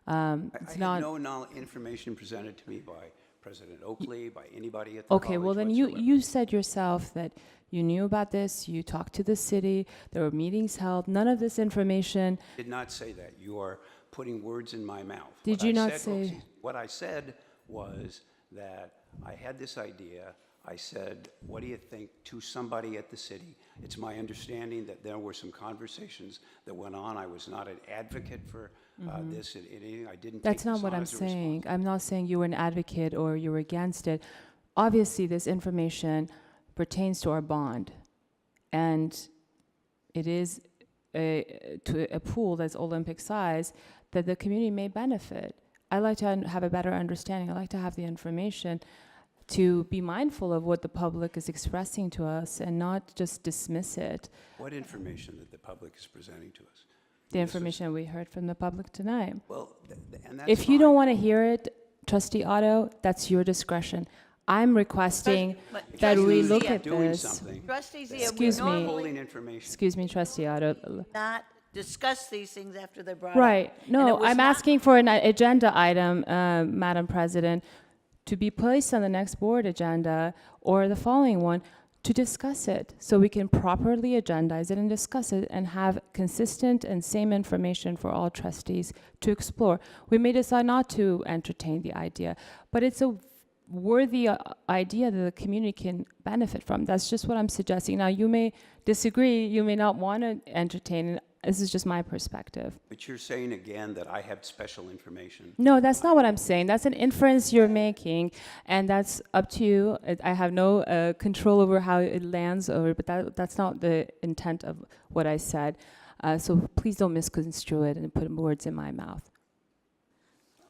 I had no information presented to me by President Oakley, by anybody at the Okay, well college then whatsoever. you said yourself that you knew about this, you talked to the city, there were meetings held, none of this information. Did not say that. You are putting words in my mouth. Did What you I not said- say- What I said was that I had this idea. I said, what do you think, to somebody at the city? It's my understanding that there were some conversations that went on. I was not an advocate for this. I didn't That's take not this what on I'm as a saying. I'm not saying you were an advocate or you were against it. Obviously, this information pertains to our bond. And it is a pool that's Olympic size that the community may benefit. I like to have a better understanding. I like to have the information to be mindful of what the public is expressing to us and not just dismiss it. What information that the public is presenting to us? The information we heard from the public tonight. Well, and that's If you fine. don't want to hear it, Trustee Otto, that's your discretion. I'm requesting But that we Trustee look Zia- at Doing this. something. Trustee Zia, we Excuse me. normally Holding information. Excuse me, Trustee Otto. not discuss these things after they're brought up. Right. And it No, was I'm not- asking for an agenda item, Madam President, to be placed on the next board agenda or the following one to discuss it so we can properly agendize it and discuss it and have consistent and same information for all trustees to explore. We may decide not to entertain the idea, but it's a worthy idea that the community can benefit from. That's just what I'm suggesting. Now, you may disagree, you may not want to entertain it. This is just my perspective. But you're saying again that I have special information. No, that's not what I'm saying. That's an inference you're making, and that's up to you. I have no control over how it lands, that's not the intent of what I said. So please don't misconstrue it and put words in my mouth.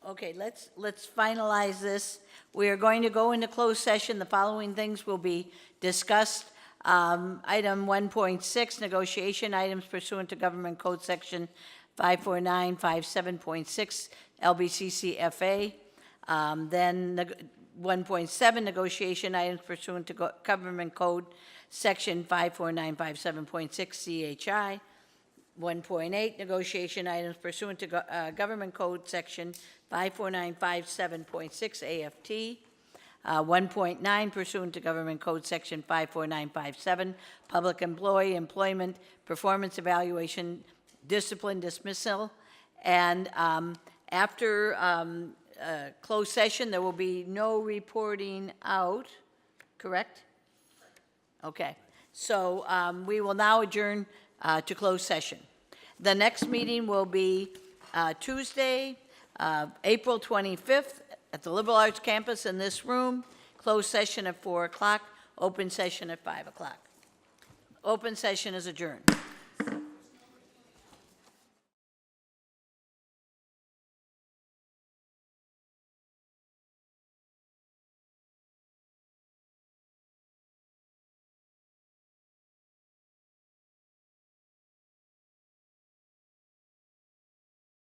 Okay, let's finalize this. We are going to go into closed session. The following things will be discussed. Item 1.6, negotiation items pursuant to Government Code Section 54957.6 LBCCFA. Then 1.7, negotiation items pursuant to Government Code Section 54957.6 CHI. 1.8, negotiation items pursuant to Government Code Section 54957.6 AFT. 1.9 pursuant to Government Code Section 54957, Public Employee Employment Performance Evaluation Discipline Dismissal. And after closed session, there will be no reporting out, correct? Okay, so we will now adjourn to closed session. The next meeting will be Tuesday, April 25th, at the Liberal Arts Campus in this room, closed session at 4 o'clock, open session at 5 o'clock. Open session is adjourned.